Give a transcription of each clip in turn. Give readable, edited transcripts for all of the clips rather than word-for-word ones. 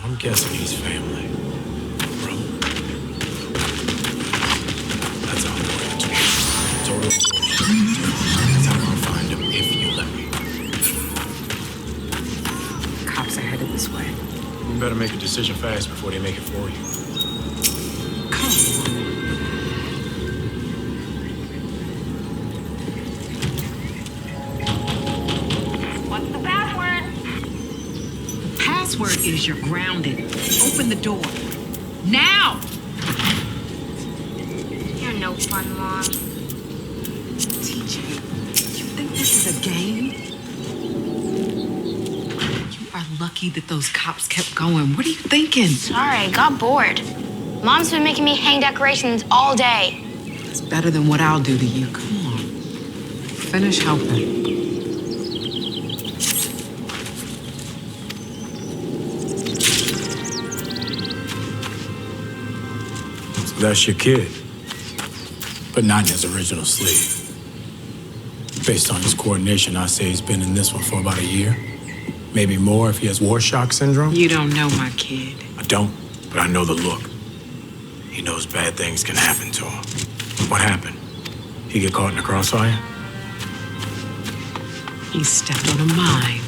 I'm guessing he's family. Bro. That's how I'm going to. Total bullshit. That's how I'll find him if you let me. Cops are headed this way. You better make a decision fast before they make it for you. Come on. What's the password? The password is you're grounded. Open the door. Now! You're no fun, Mom. TJ, you think this is a game? You are lucky that those cops kept going. What are you thinking? Sorry, I got bored. Mom's been making me hang decorations all day. It's better than what I'll do to you. Come on. Finish helping. So that's your kid. But not in his original sleeve. Based on his coordination, I say he's been in this one for about a year. Maybe more if he has war shock syndrome. You don't know my kid. I don't, but I know the look. He knows bad things can happen to him. What happened? He get caught in the crossfire? He stepped on a mine.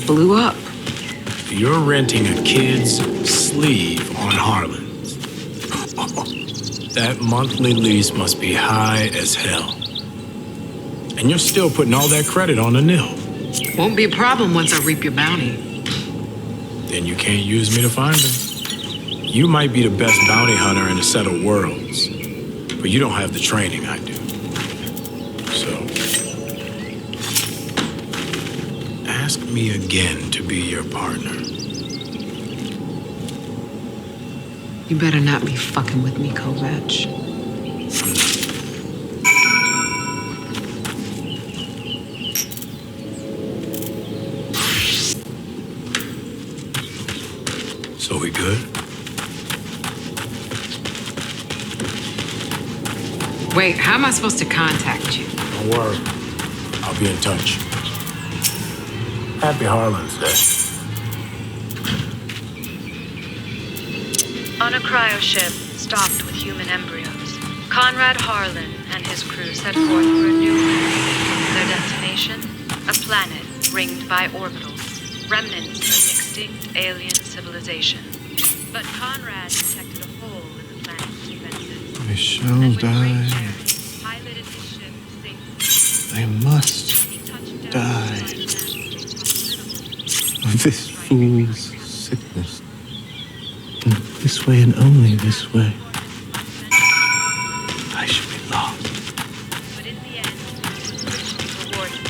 Blew up. You're renting a kid's sleeve on Harlan's. That monthly lease must be high as hell. And you're still putting all that credit on the nil. Won't be a problem once I reap your bounty. Then you can't use me to find him. You might be the best bounty hunter in a set of worlds, but you don't have the training I do. So, ask me again to be your partner. You better not be fucking with me, Kovac. So we good? Wait, how am I supposed to contact you? Don't worry. I'll be in touch. Happy Harlan's Day. On a cryoship stocked with human embryos, Conrad Harlan and his crew set forth for a new life. Their destination? A planet ringed by orbitals, remnants of extinct alien civilization. But Conrad detected a hole in the planet's defenses. I shall And with die. great care, piloted his ship to safety. I must He touched down die beside of this fool's sickness. And this way and only this way, I should be lost. But in the end, he was richly rewarded,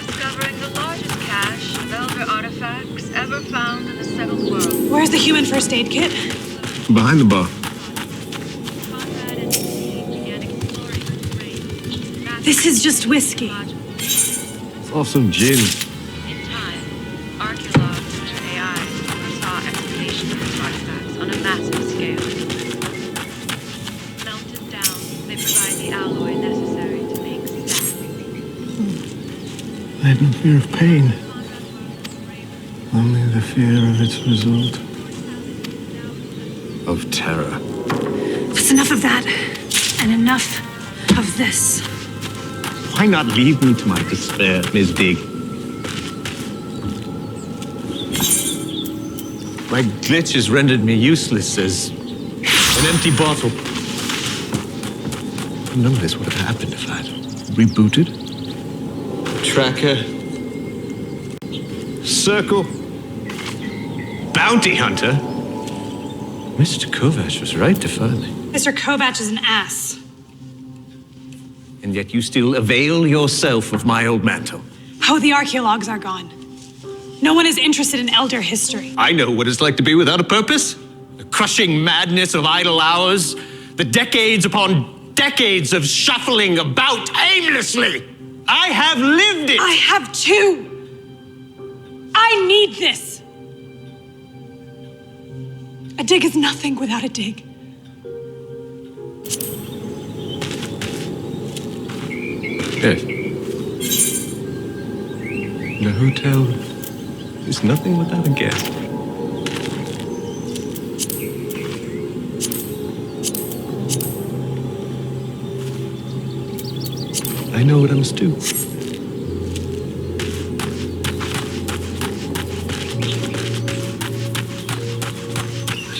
discovering the largest cache of elder artifacts ever found in the settled world. Where's the human first aid kit? Behind the bar. Conrad and his team began exploring the terrain. This is just whiskey. Or some gin. In time, archaeologists and their AI oversaw excavation of these artifacts on a massive scale. Melted down, they provide the alloy necessary to make staff. I had no fear of pain. Only the fear of its result. Of terror. That's enough of that. And enough of this. Why not leave me to my despair, Miss Big? My glitch has rendered me useless as an empty bottle. None of this would have happened if I'd rebooted. Tracker. Circle. Bounty hunter. Mr. Kovac was right to find me. Mr. Kovac is an ass. And yet you still avail yourself of my old mantle. Oh, the archaeologues are gone. No one is interested in elder history. I know what it's like to be without a purpose. The crushing madness of idle hours. The decades upon decades of shuffling about aimlessly. I have lived it. I have too. I need this. A dig is nothing without a dig. Yes. The hotel is nothing without a guess. I know what I must do. I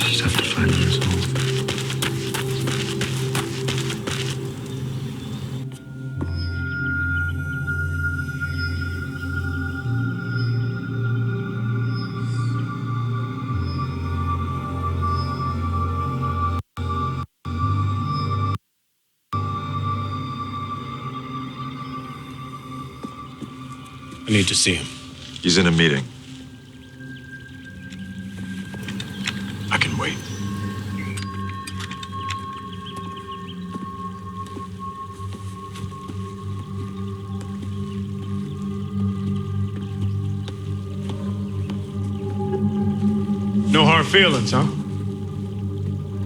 just have to find the resolve. I need to see him. He's in a meeting. I can wait. No hard feelings, huh?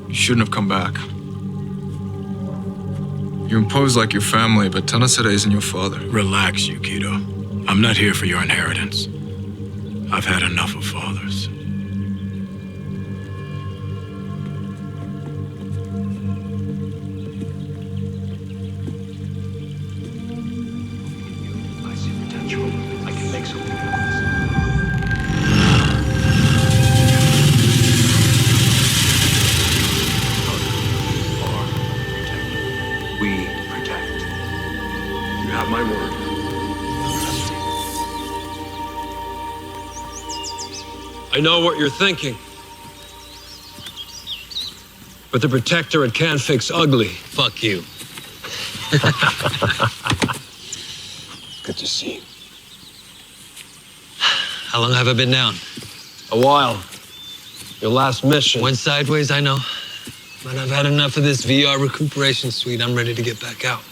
You shouldn't have come back. You impose like your family, but Tanasere isn't your father. Relax, Yukito. I'm not here for your inheritance. I've had enough of fathers. I see potential. I can make something of this. We protect. You have my word. I know what you're thinking. But the Protectorate can't fix ugly. Fuck you. Good to see you. How long have I been down? A while. Your last mission. Went sideways, I know. But I've had enough of this VR recuperation suite. I'm ready to get back out.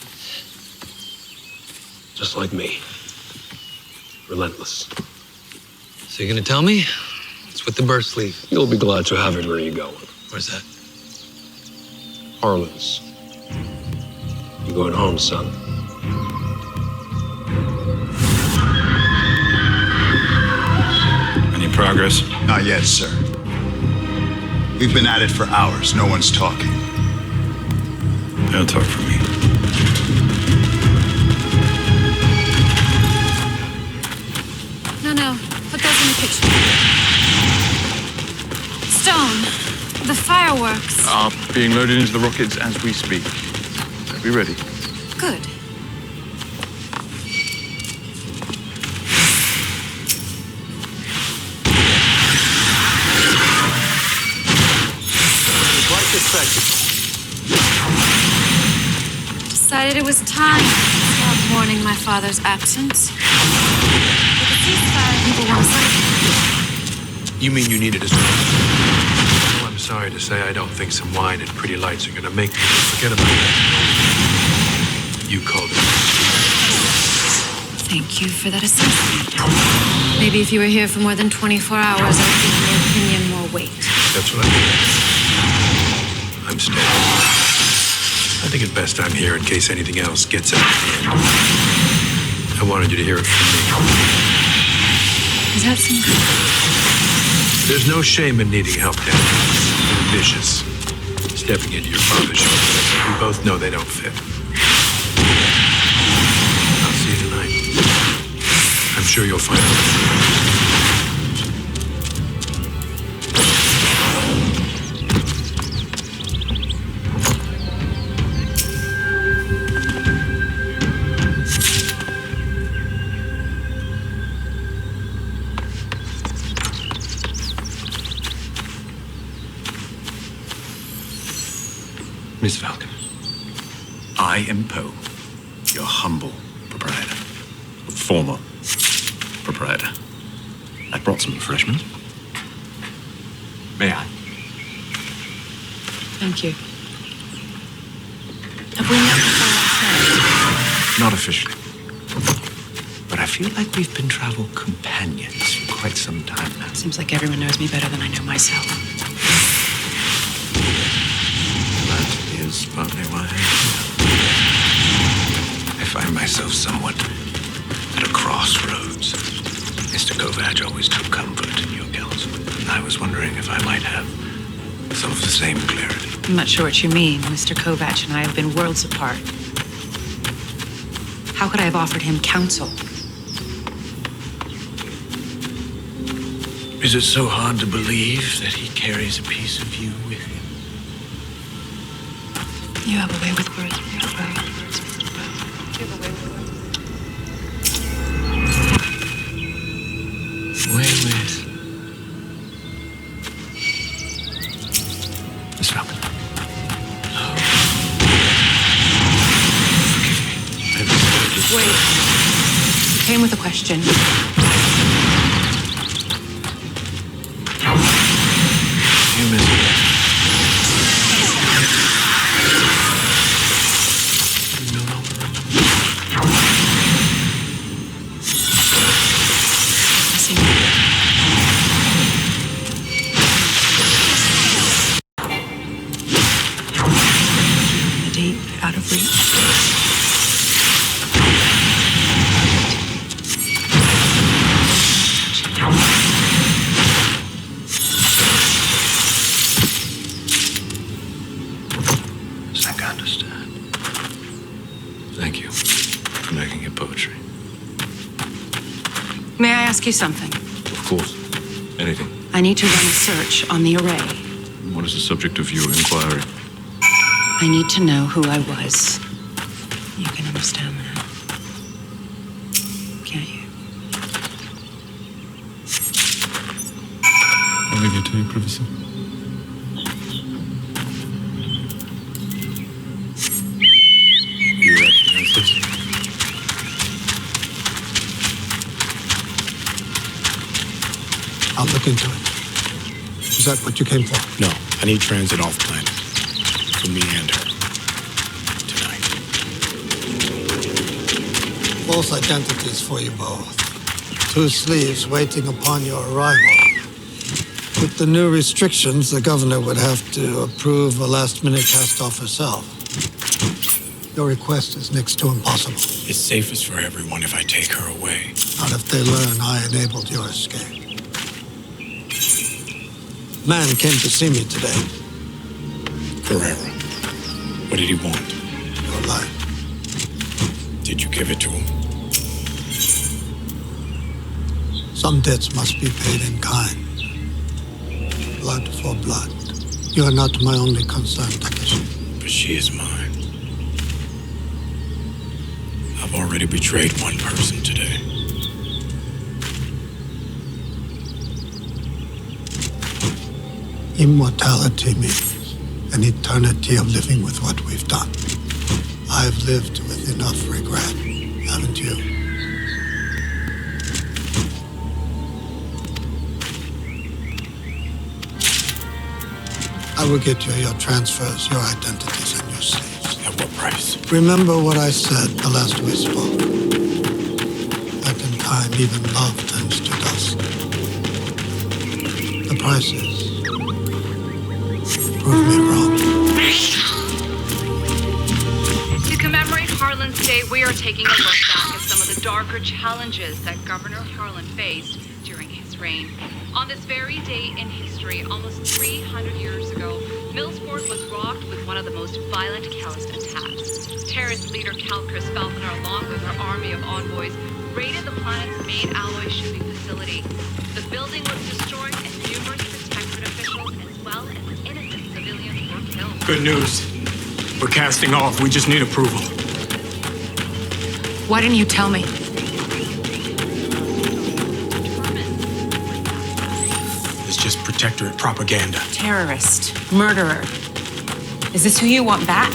Just like me. Relentless. So you're gonna tell me? It's with the burst sleeve. You'll be glad to have it where you're going. Where's that? Harlan's. You're going home, son. Any progress? Not yet, sir. We've been at it for hours. No one's talking. They'll talk for me. No. Put those in the kitchen. Stone, the fireworks. Are being loaded into the rockets as we speak. They'll be ready. Good. Quite effective. Decided it was time to stop mourning my father's absence. With the ceasefire, people want to celebrate. You mean you need it as well? Well, I'm sorry to say I don't think some wine and pretty lights are gonna make people forget about that. You called it. Thank you for that assessment. Maybe if you were here for more than 24 hours, I'd give your opinion more weight. That's what I mean. I'm staying. I think it's best I'm here in case anything else gets out of hand. I wanted you to hear it from me. Is that some good? There's no shame in needing help, Dad. You're vicious. Stepping into your father's shoes. We both know they don't fit. I'll see you tonight. I'm sure you'll find out. Miss Falcon, I am Poe, your humble proprietor. Former proprietor. I brought some refreshments. May I? Thank you. Have we met before last night? Not officially. But I feel like we've been travel companions for quite some time now. Seems like everyone knows me better than I know myself. That is partly why I find myself somewhat at a crossroads as to Mr. Kovac always took comfort in your counsel. I was wondering if I might have some of the same clarity. I'm not sure what you mean. Mr. Kovac and I have been worlds apart. How could I have offered him counsel? Is it so hard to believe that he carries a piece of you with him? You have a way with words. You have a way with words, Mr. Brown. You have a way with words. Wherewith? Miss Falcon. Oh. Forgive me. Wait. You came with a question. You miss me. You no longer remember. Deep, out of reach. I think I understand. Thank you for making it poetry. May I ask you something? Of course. Anything. I need to run a search on the array. What is the subject of your inquiry? I need to know who I was. You can understand that. Can't you? I'll leave you to your privacy. You recognize this? I'll look into it. Is that what you came for? No, I need transit off planet. For me and her. Tonight. False identities for you both. 2 sleeves waiting upon your arrival. With the new restrictions, the governor would have to approve a last-minute cast-off herself. Your request is next to impossible. It's safest for everyone if I take her away. Not if they learn I enabled your escape. Man came to see me today. Carrera. What did he want? Your life. Did you give it to him? Some debts must be paid in kind. Blood for blood. You are not my only concern, Takeshi. But she is mine. I've already betrayed one person today. Immortality means an eternity of living with what we've done. I've lived with enough regret, haven't you? I will get you your transfers, your identities, and your sleeves. At what price? Remember what I said the last we spoke. That in time, even love turns to dust. The price is prove me wrong. To commemorate Harlan's Day, we are taking a look back at some of the darker challenges that Governor Harlan faced during his reign. On this very day in history, almost 300 years ago, Millsport was rocked with one of the most violent Calist attacks. Terrorist leader Cal Chris Falconer, along with her army of envoys, raided the planet's main alloy shipping facility. The building was destroyed and numerous protectorate officials as well as innocent civilians were killed. Good news. We're casting off. We just need approval. Why didn't you tell me? It's just protectorate propaganda. Terrorist. Murderer. Is this who you want back?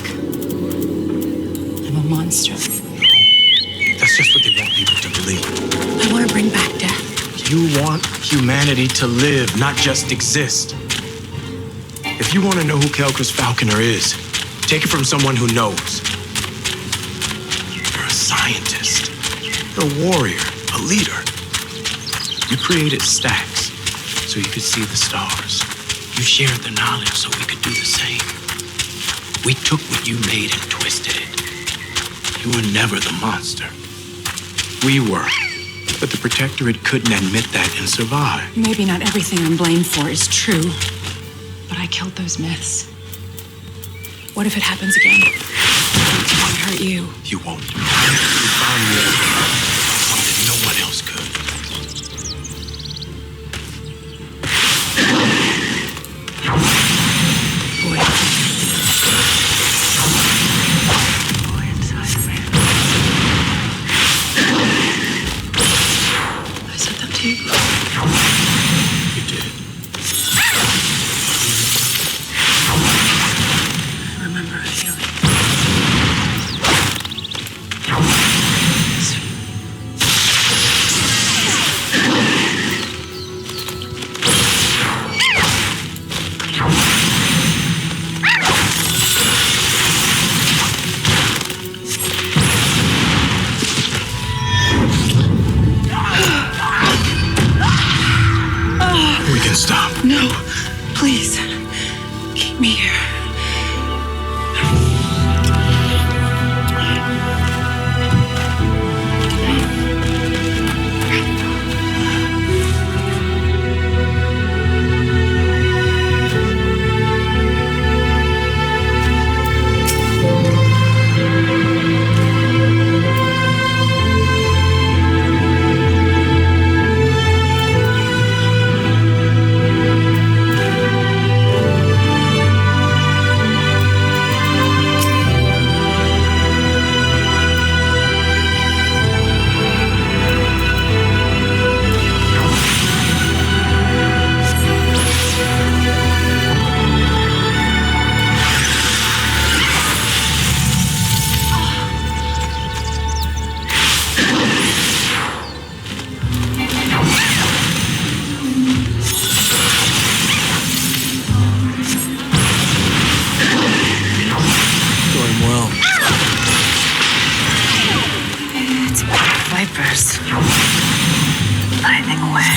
I'm a monster. That's just what they want people to believe. I want to bring back death. You want humanity to live, not just exist. If you want to know who Kelchris Falconer is, take it from someone who knows. You're a scientist. You're a warrior, a leader. You created stacks so you could see the stars. You shared the knowledge so we could do the same. We took what you made and twisted it. You were never the monster. We were. But the Protectorate couldn't admit that and survive. Maybe not everything I'm blamed for is true, but I killed those myths. What if it happens again? I hurt you. You won't. You found me that no one else could. You did. I remember a feeling. We can stop. No, please. Keep me here. Vipers. Lightning away.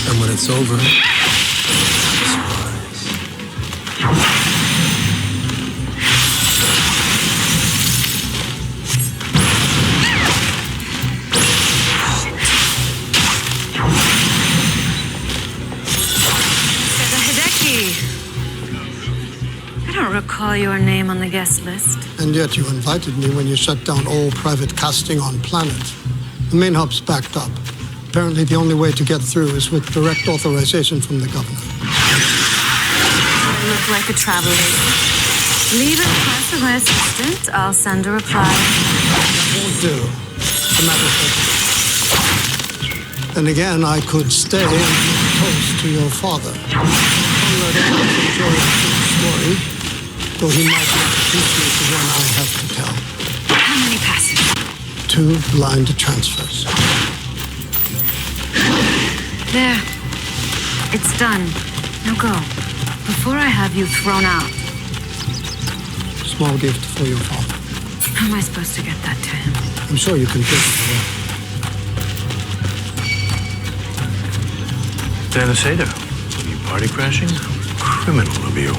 And when it's over, I don't recall your name on the guest list. And yet you invited me when you shut down all private casting on Planet. The main hub's backed up. Apparently the only way to get through is with direct authorization from the governor. You look like a travel agent. Leave it request with my assistant. I'll send a reply. That won't do. The matter's open. Then again, I could stay and be close to your father. Conrad always enjoyed the story, though he might not appreciate the one I have to tell. How many passes? 2 blind transfers. There. It's done. Now go. Before I have you thrown out. Small gift for your father. How am I supposed to get that to him? I'm sure you can take it away. Thanacedo, are you party crashing? Criminal of you.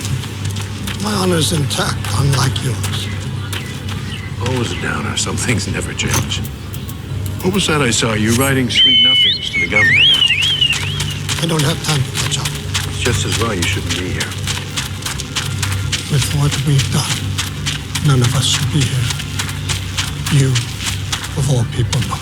My honor's intact, unlike yours. Always a downer. Some things never change. What was that I saw? You writing sweet nothings to the governor now? I don't have time to catch up. It's just as well you shouldn't be here. With what we've done, none of us should be here. You, of all people, know.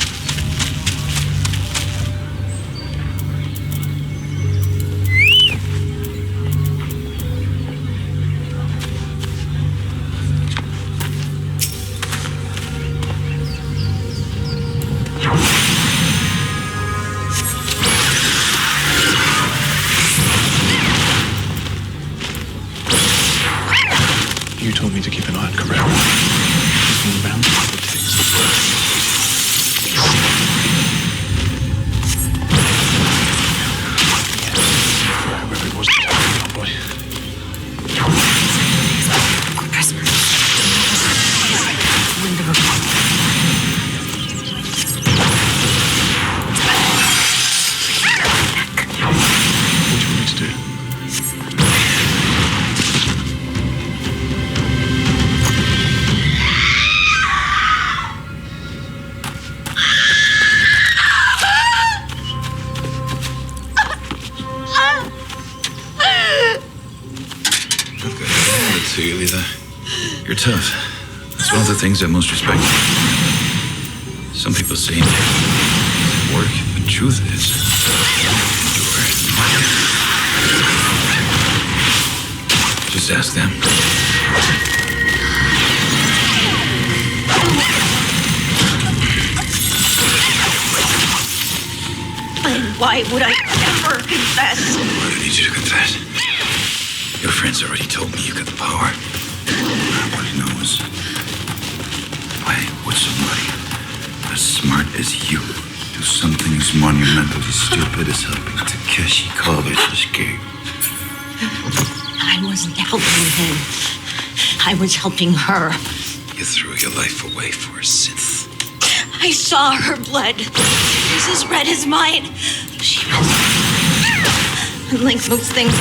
You told me to keep an eye on Carrera. He's been around for 6 days. to you, Lisa. You're tough. It's one of the things I most respect. Some people say it doesn't work. The truth is, just ask them. And why would I ever confess? I don't need you to confess. Your friends already told me you got the power. I want to know is, why would somebody as smart as you do something as monumentally stupid as helping Takeshi Kovacs escape? I wasn't helping him. I was helping her. You threw your life away for a synth. I saw her blood. It was as red as mine. She was... Unlike most things...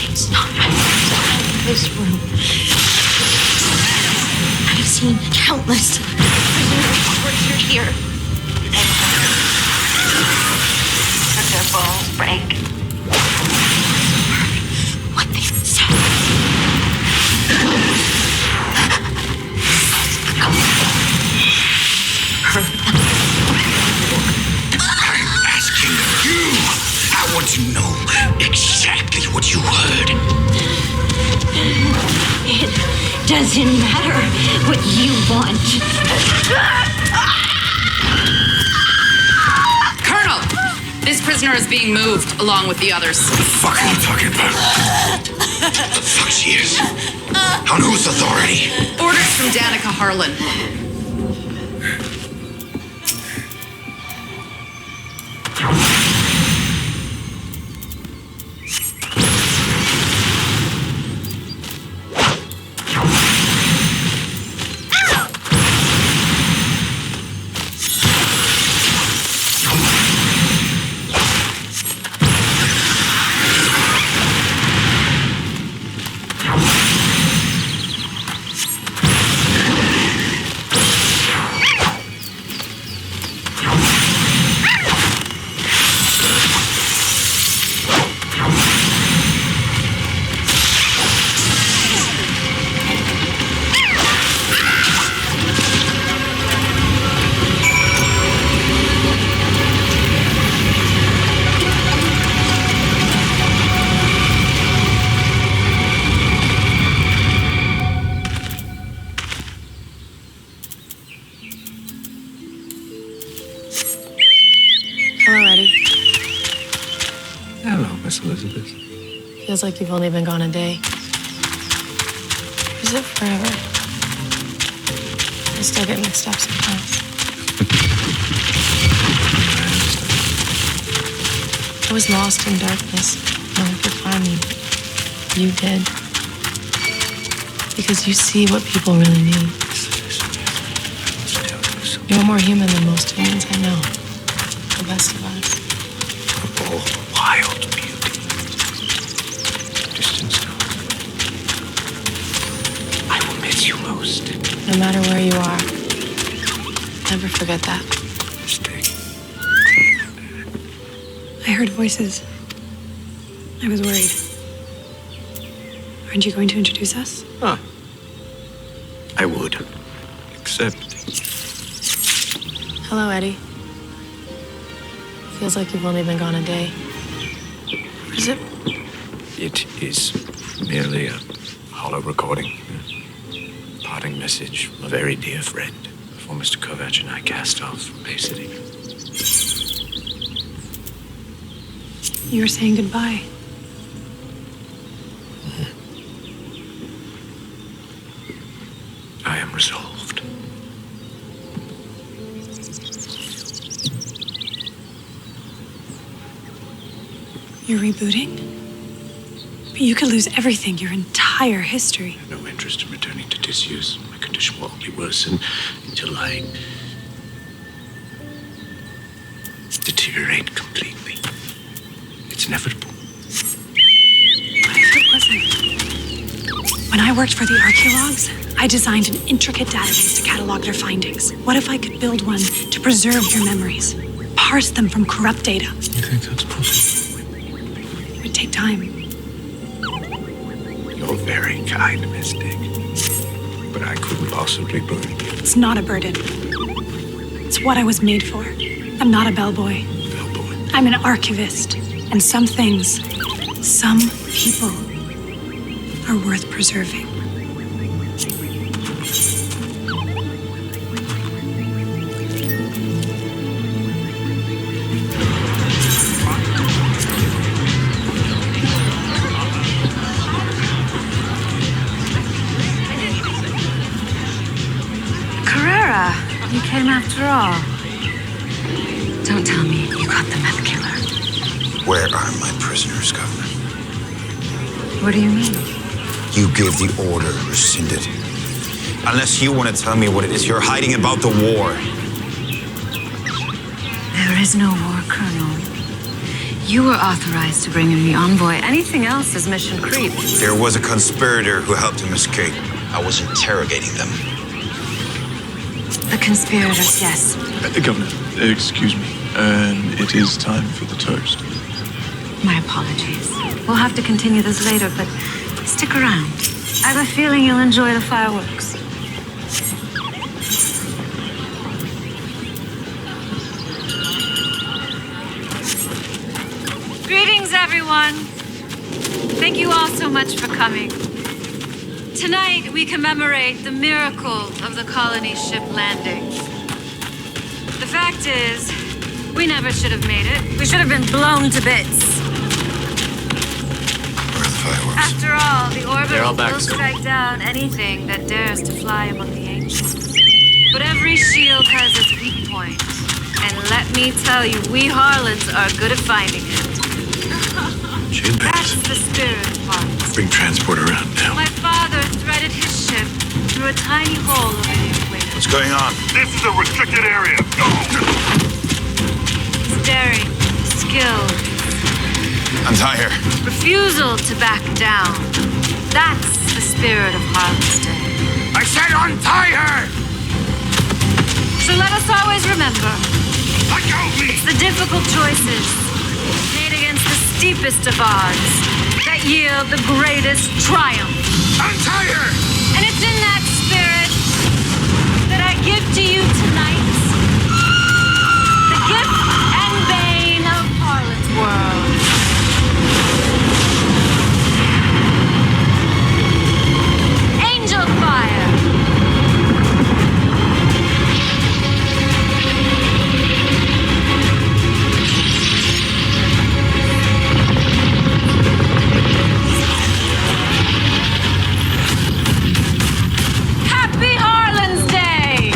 It's not my first time in this room. I've seen countless prisoners tortured here. And their bones break. What they said. I'm asking you. I want to know exactly what you heard. It doesn't matter what you want. Colonel! This prisoner is being moved along with the others. What the fuck are you talking about? What the fuck she is? On whose authority? Orders from Danica Harlan. Hello, Eddie. Hello, Miss Elizabeth. Feels like you've only been gone a day. Is it forever? I still get mixed up sometimes. I was lost in darkness. No one could find me. You did. Because you see what people really need. You're more human than most humans I know. The best of us. Of all wild beauty. Distance now. I will miss you most. No matter where you are, never forget that. Stay. I heard voices. I was worried. Aren't you going to introduce us? Ah. I would. Except... Hello, Eddie. Feels like you've only been gone a day. Or is it? It is merely a hollow recording. A parting message from a very dear friend before Mr. Kovacs and I cast off from Bay City. You were saying goodbye. I am resolved. You're rebooting? But you could lose everything, your entire history. I have no interest in returning to disuse. My condition will only worsen until I deteriorate completely. It's inevitable. What if it wasn't? When I worked for the archaeologues, I designed an intricate database to catalog their findings. What if I could build one to preserve your memories? parse them from corrupt data. You think that's possible? It would take time. You're very kind, Mystic. But I couldn't possibly burden you. It's not a burden. It's what I was made for. I'm not a bellboy. I'm an archivist. And some things, some people are worth preserving. Carrera, you came after all. Don't tell me you got the meth killer. Where are my prisoners, Governor? What do you mean? You gave the order, rescind it. Unless you want to tell me what it is you're hiding about the war. There is no war, Colonel. You were authorized to bring in the envoy. Anything else is mission creep. There was a conspirator who helped him escape. I was interrogating them. The conspirators, yes. Governor, excuse me. It is time for the toast. My apologies. We'll have to continue this later, but stick around. I have a feeling you'll enjoy the fireworks. Greetings, everyone. Thank you all so much for coming. Tonight, we commemorate the miracle of the colony ship landing. The fact is, we never should have made it. We should have been blown to bits. Where are the fireworks? After all, the They're all orbital back will soon. strike down anything that dares to fly among the ancients. But every shield has its weak point. And let me tell you, we Harlans are good at finding it. That's the spirit of Harlans. Bring transport around now. My father threaded his ship through a tiny hole over the equator. What's going on? This is a restricted area. His daring, skill, Untie her. refusal to back down. That's the spirit of Harlan's Day. I said untie her! So let us always remember, Let go of me! it's the difficult choices made against the steepest of odds that yield the greatest triumph. Untie her! And it's in that spirit that I give to you tonight the gift and bane of Harlan's world. Angel fire! Happy Harlan's Day!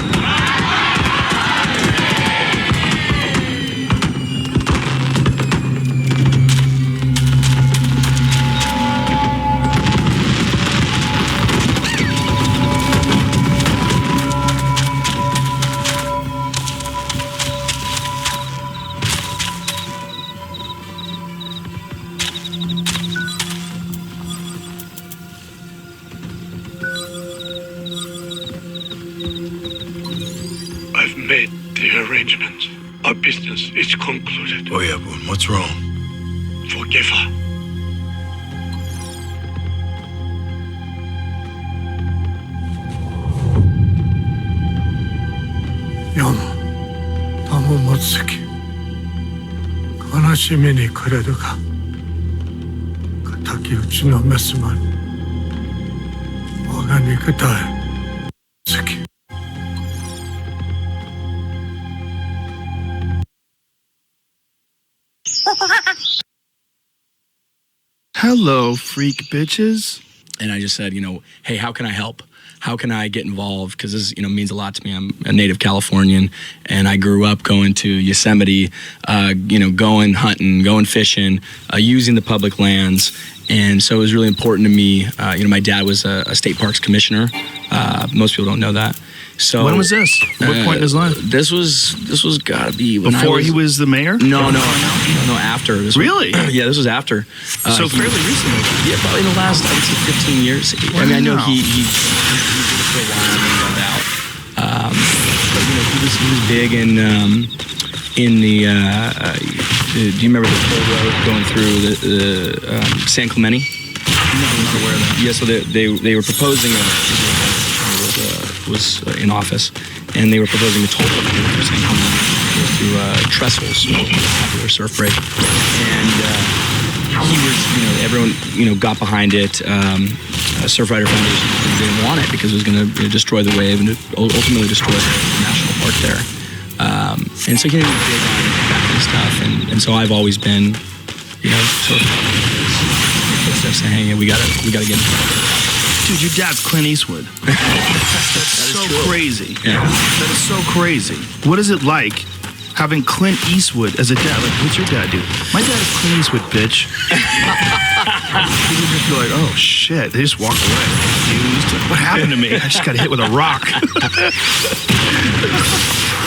I've made the arrangements. Our business is concluded. Oyabun, what's wrong? Forgive her. 영호, 너무 못쓰기. 悲しみに暮れるが、敵討ちのメスマン、我が肉体、好き。Hello, freak bitches. And I just said, hey, how can I help? How can I get involved? Because this, means a lot to me. I'm a native Californian, and I grew up going to Yosemite, going hunting, going fishing, using the public lands. And so it was really important to me. My dad was a state parks commissioner. Most people don't know that. So When was this? What point in his life? This was gotta be when Before he was the mayor? No, after. Really? Yeah, this was after. So fairly recently. Yeah, probably in the last, I would say, 15 years. Wow. I mean, I know he for a while and then got out. But he was big in in the do you remember the toll road going through the San Clemente? No, I'm not aware of that. Yeah, so they were proposing was in office, and they were proposing a toll road through San Clemente, through Trestles, a popular surf break, and he was, everyone, got behind it. Surf Rider Foundation didn't want it because it was going to destroy the wave and ultimately destroy the national park there. And so he didn't big on that kind of stuff, and so I've always been, sort of footsteps saying, hey, we gotta get into it. Dude, your dad's Clint Eastwood. That's so crazy. Yeah. That is so crazy. What is it like having Clint Eastwood as a dad? Like, what's your dad do? My dad is Clint Eastwood, bitch. People just be like, oh shit, they just walk away confused. Like, what happened to me? I just got hit with a rock.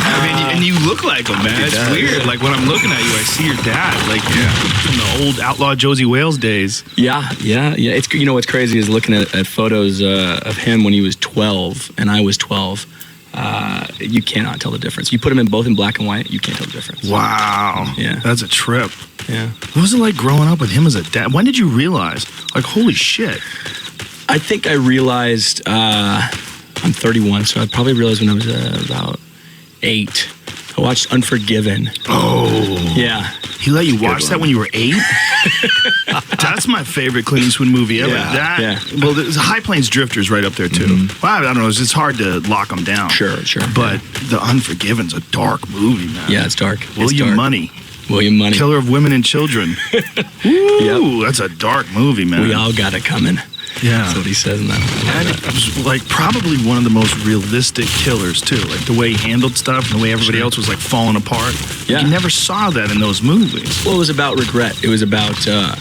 I mean, and you look like him, man. It's weird. Like, when I'm looking at you, I see your dad, like, from the old outlaw Josie Wales days. Yeah. It's, what's crazy is looking at photos of him when he was 12 and I was 12. You cannot tell the difference. You put them in both in black and white, you can't tell the difference. Wow. Yeah. That's a trip. Yeah. What was it like growing up with him as a dad? When did you realize, like, holy shit? I think I realized, I'm 31, so I probably realized when I was about 8. I watched Unforgiven. Oh. Yeah. He let you watch that when you were 8? That's my favorite Clint Eastwood movie ever. Well, there's High Plains Drifters right up there, too. Mm-hmm. Well, I don't know. It's hard to lock them down. Sure. But The Unforgiven's a dark movie, man. Yeah, it's dark. William Money. Killer of women and children. Ooh, that's a dark movie, man. We all got it coming. Yeah. That's what he says in that. And it was like probably one of the most realistic killers too. Like the way he handled stuff and the way everybody else was like falling apart. Yeah. You never saw that in those movies. Well, it was about regret. It was about a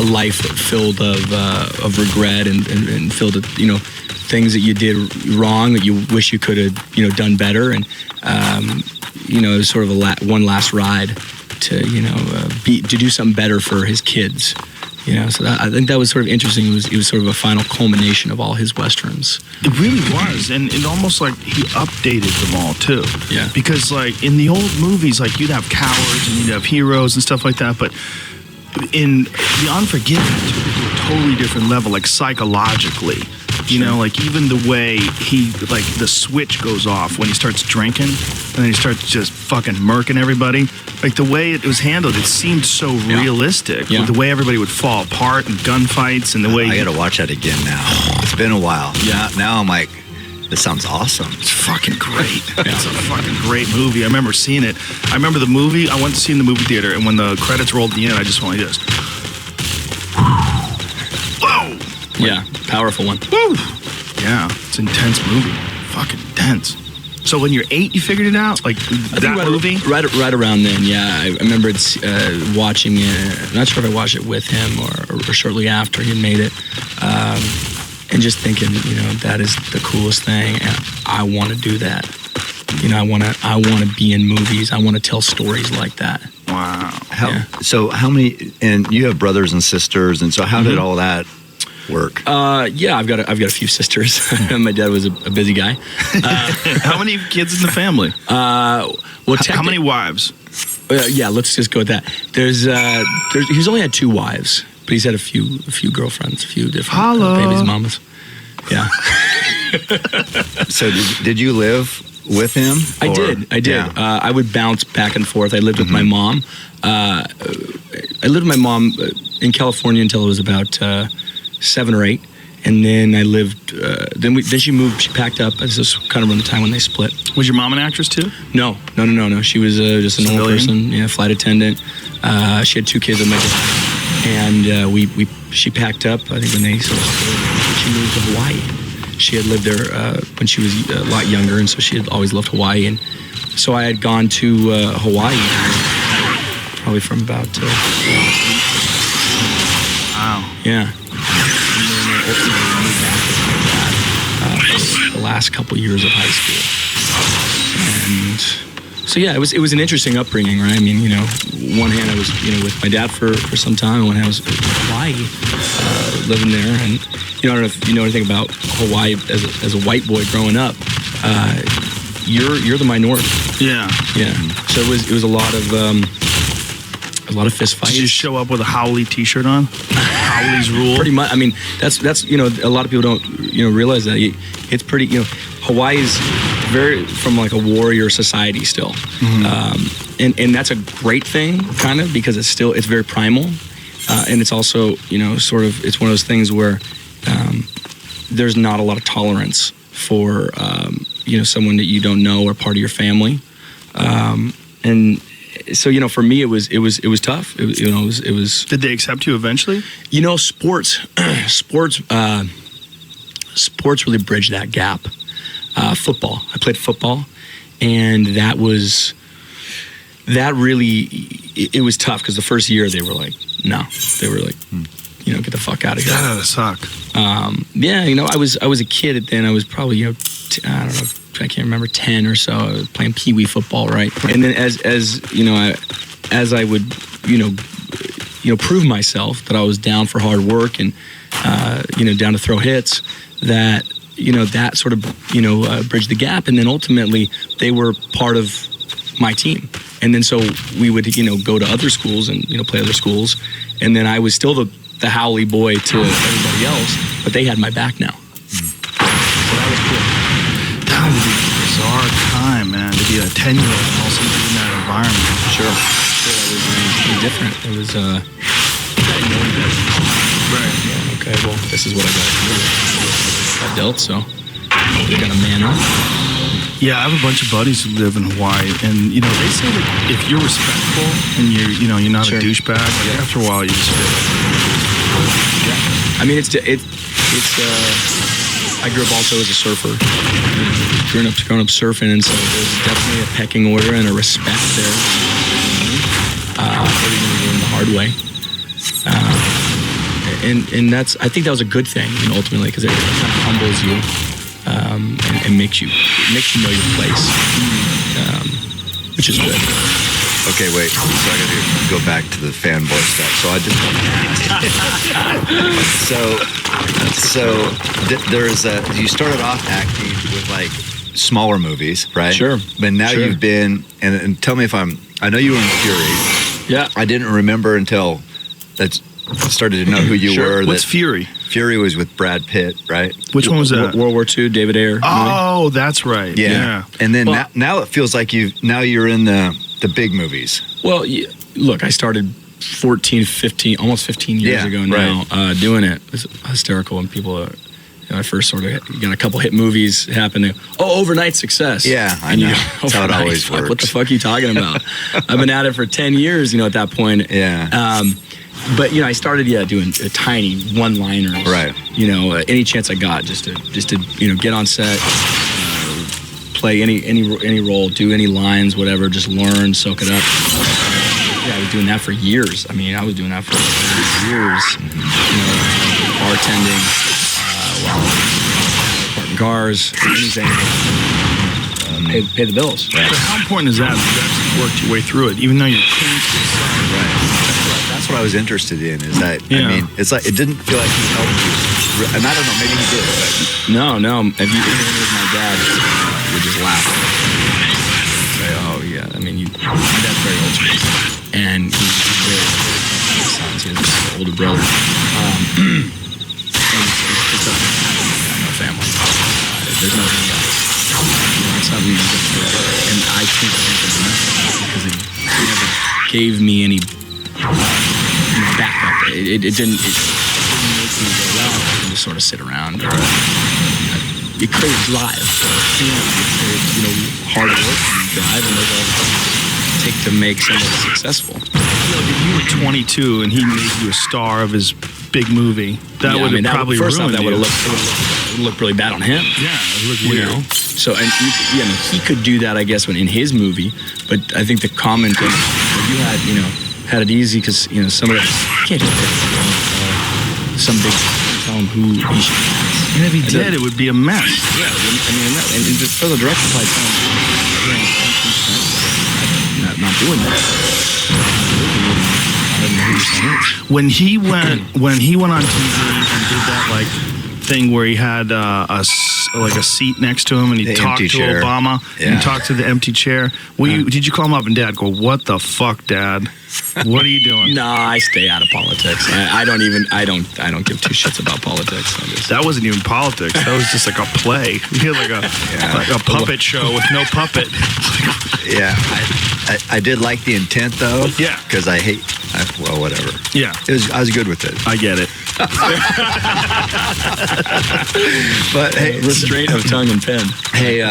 life filled of regret and filled with, things that you did wrong that you wish you could have, done better. And, it was sort of one last ride to, to do something better for his kids. So I think that was sort of interesting. It was sort of a final culmination of all his westerns. It really was, and it almost like he updated them all too. Yeah. Because like in the old movies, like you'd have cowards and you'd have heroes and stuff like that, but in The Unforgiven, it took it to a totally different level, like psychologically. Like even the way he, like the switch goes off when he starts drinking and then he starts just fucking murking everybody. Like the way it was handled, it seemed so realistic. Yeah. The way everybody would fall apart and gunfights and the way... I gotta watch that again now. It's been a while. Yeah. Now I'm like, this sounds awesome. It's fucking great. It's a fucking great movie. I remember seeing it. I remember the movie. I went to see it in the movie theater, and when the credits rolled at the end, I just went like this. Whoa! Yeah, powerful one. Woo! Yeah, it's an intense movie. Fucking intense. So when you're 8, you figured it out? Like that movie? Right around then, yeah. I remember watching it. I'm not sure if I watched it with him or shortly after he had made it. And just thinking, that is the coolest thing. And I want to do that. I want to be in movies. I want to tell stories like that. Wow. So how many, and you have brothers and sisters, and so how did all that work? Yeah, I've got a few sisters. My dad was a busy guy. How many kids in the family? How many wives? Yeah, let's just go with that. He's only had 2 wives, but he's had a few girlfriends, a few different babies, mamas. Yeah. So did you live with him? I did. Yeah. I would bounce back and forth. I lived with my mom. I lived with my mom in California until I was about 7 or 8, and then I lived. Then she moved. She packed up. This was kind of around the time when they split. Was your mom an actress too? No. She was just a normal person. Yeah, flight attendant. She had 2 kids with my dad, and she packed up. I think when they sort of split, she moved to Hawaii. She had lived there when she was a lot younger, and so she had always loved Hawaii. And so I had gone to Hawaii probably from about. Wow. Yeah. The last couple years of high school, and so yeah, it was an interesting upbringing, right? I mean, one hand I was with my dad for some time, and one hand I was in Hawaii, living there, and I don't know if you know anything about Hawaii as a white boy growing up. you're the minority. Yeah. Yeah. So it was a lot of fist fights. Did you show up with a Howley T-shirt on? Howley's Rule. Pretty much. I mean, that's a lot of people don't realize that it's pretty. Hawaii's very from like a warrior society still, and that's a great thing, kind of, because it's very primal, and it's also sort of it's one of those things where there's not a lot of tolerance for someone that you don't know or part of your family, and so for me it was tough. It was. Did they accept you eventually? Sports really bridged that gap. Football. I played football, and that really it was tough because the first year they were like, no, they were like, get the fuck out of here. That suck. I was a kid then. I was probably I don't know, I can't remember, 10 or so. I was playing pee wee football, right? And then as I would prove myself that I was down for hard work and down to throw hits, that that sort of bridged the gap, and then ultimately they were part of my team, and then so we would go to other schools and play other schools, and then I was still the Howley boy to everybody else, but they had my back now. So that was cool. That would be a bizarre time, man, to be a 10-year-old and also be in that environment. Sure. It was different. It was right. Yeah, okay, well, this is what I got to do. I dealt, so we got a man up. Yeah, I have a bunch of buddies who live in Hawaii, and they say that if you're respectful and you're not a douchebag, like after a while you just feel I mean, it's I grew up also as a surfer, grown up surfing, and so there's definitely a pecking order and a respect there. Everything learned the hard way. And I think that was a good thing, ultimately, because it kind of humbles you and makes you know your place, which is good. Okay, wait. So I got to go back to the fanboy stuff. So I just want to ask. There is you started off acting with like smaller movies, right? Sure. But now you've been and tell me if I know you were in Fury. Yeah. I didn't remember until that. Started to know who you were. What's Fury? Fury was with Brad Pitt, right? Which one was that? World War II, David Ayer. Oh, movie. That's right. Yeah. And then now it feels like you're in the big movies. Well, look, I started 14, 15, almost 15 years ago now, doing it. It's hysterical when people I first sort of got a couple hit movies happen. Overnight success. Yeah, I know. That's how it always works. What the fuck are you talking about? I've been at it for 10 years, at that point. Yeah. But I started doing tiny one-liners. Right. Any chance I got just to get on set, play any role, do any lines, whatever, just learn, soak it up. Yeah, I was doing that for years. I mean, I was doing that for years. Bartending, parking cars, anything. Pay the bills. Right. But how important is that? You actually worked your way through it, even though you're clean to the side. Right. That's what I was interested in. Is that I mean, it's like it didn't feel like he helped you, and I don't know, maybe he did. But. No. If you with my dad, would just laugh. Say, oh yeah. I mean, my dad's very old school, and he's very sons. He has an older brother. And it's no family. There's nothing else. It's not really and I can't think of enough because it never gave me any backup. It didn't make me go, well, I can just sort of sit around. It created drive. Hard work and drive, and those all the things it take to make someone successful. If you were 22 and he made you a star of his big movie, that would have probably ruined you. That would have looked really bad on him. Yeah, it looked weird. So, and he could do that, I guess, when in his movie. But I think the common thing you had it easy because some of the can't just some big tell him who he should cast. And if he did, it would be a mess. Yeah, I mean, and for the director, probably tell him, not doing that. When he went on TV and did that, like thing where he had a seat next to him, and he The talked empty to chair. Obama. Yeah. And he talked to the empty chair. Did you call him up and Dad go, "What the fuck, Dad? What are you doing?" No, I stay out of politics. I don't give two shits about politics. That wasn't even politics. That was just like a play. You had like a puppet show with no puppet. Yeah, I did like the intent though. Yeah, because well, whatever. Yeah, I was good with it. I get it. But hey, restraint of tongue and pen. Hey,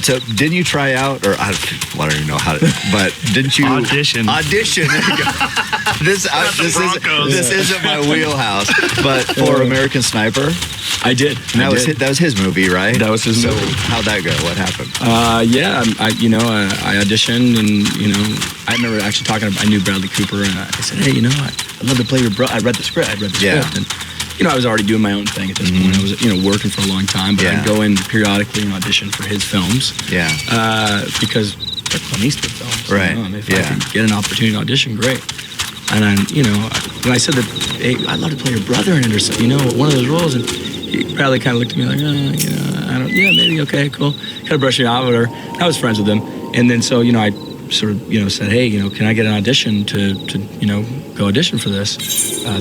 so didn't you try out, or I don't even know how to, but didn't you audition? Audition. There you go. This isn't my wheelhouse, but for American Sniper, I did. That was his movie, right? That was his movie. So how'd that go? What happened? Yeah, I auditioned, and I remember actually I knew Bradley Cooper, and I said, hey, I'd love to play your brother. I read the script, and I was already doing my own thing at this point. I was working for a long time, but I'd go in periodically and audition for his films. Yeah. Because they're Clint Eastwood films. Right. If I could get an opportunity to audition, great. And then, when I said that, hey, I'd love to play your brother in it or something, one of those roles, and Bradley kind of looked at me like, maybe, okay, cool. Kind of brushed me off, whatever. I was friends with him. And then so, I sort of, said, hey, can I get an audition to go audition for this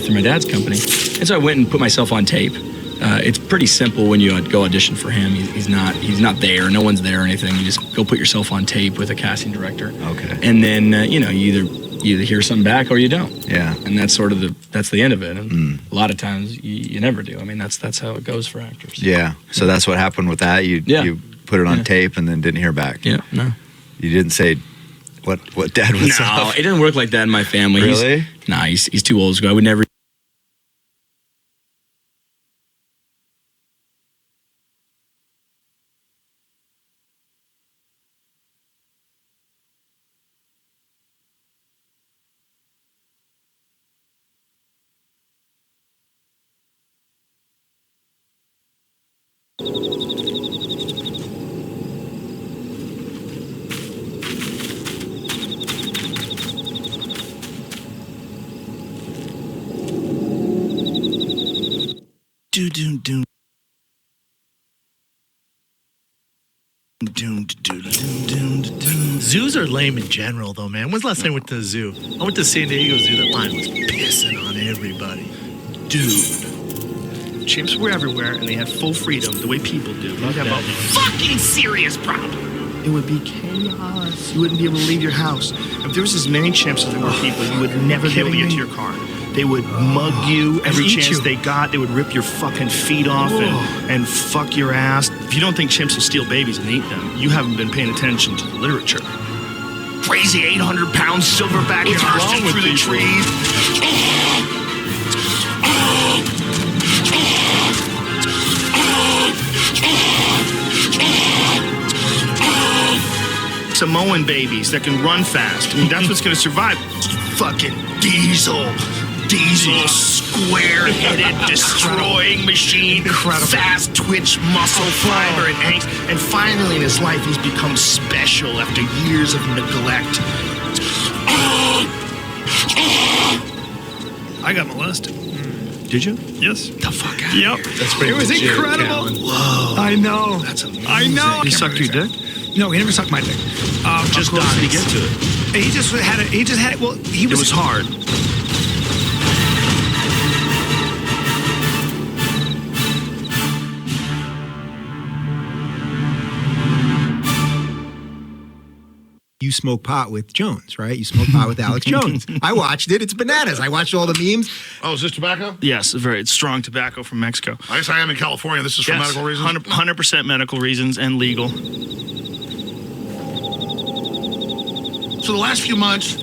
through my dad's company? And so I went and put myself on tape. It's pretty simple when you go audition for him. He's not there. No one's there or anything. You just go put yourself on tape with a casting director. Okay. And then, you either hear something back or you don't. Yeah. And that's sort of the end of it. And a lot of times you never do. I mean, that's how it goes for actors. Yeah. So that's what happened with that. You put it on tape and then didn't hear back. Yeah. No. You didn't say what Dad was. No, it didn't work like that in my family. Really? He's too old to go. I would never. Zoos are lame in general, though, man. When's the last time I went to the zoo? I went to San Diego Zoo. That line was pissing on everybody. Dude. Chimps were everywhere, and they had full freedom, the way people do. You'd have a fucking serious problem. It would be chaos. You wouldn't be able to leave your house. If there was as many chimps as there were people, you would never be able to get to your car. They would mug you every chance they got. They would rip your fucking feet off and fuck your ass. If you don't think chimps will steal babies and eat them, you haven't been paying attention to the literature. Crazy 800-pound silverback bursting through the trees. Samoan babies that can run fast. I mean, that's what's going to survive. Fucking Diesel, square-headed, destroying machine. Incredible. Fast twitch, muscle fiber, and angst. And finally in his life, he's become special after years of neglect. I got molested. Did you? Yes. The fuck out. Yep. That's pretty It was legit, incredible. Calvin. Whoa. I know. That's amazing. I know. He sucked your dick? No, he never sucked my dick. Just how close did he get to it? He just had it. He just had it. Well, it was hard. You smoke pot with Jones, right? You smoke pot with Alex Jones. I watched it. It's bananas. I watched all the memes. Oh, is this tobacco? Yes, it's strong tobacco from Mexico. I guess I am in California. This is for medical reasons? 100% medical reasons and legal. So the last few months,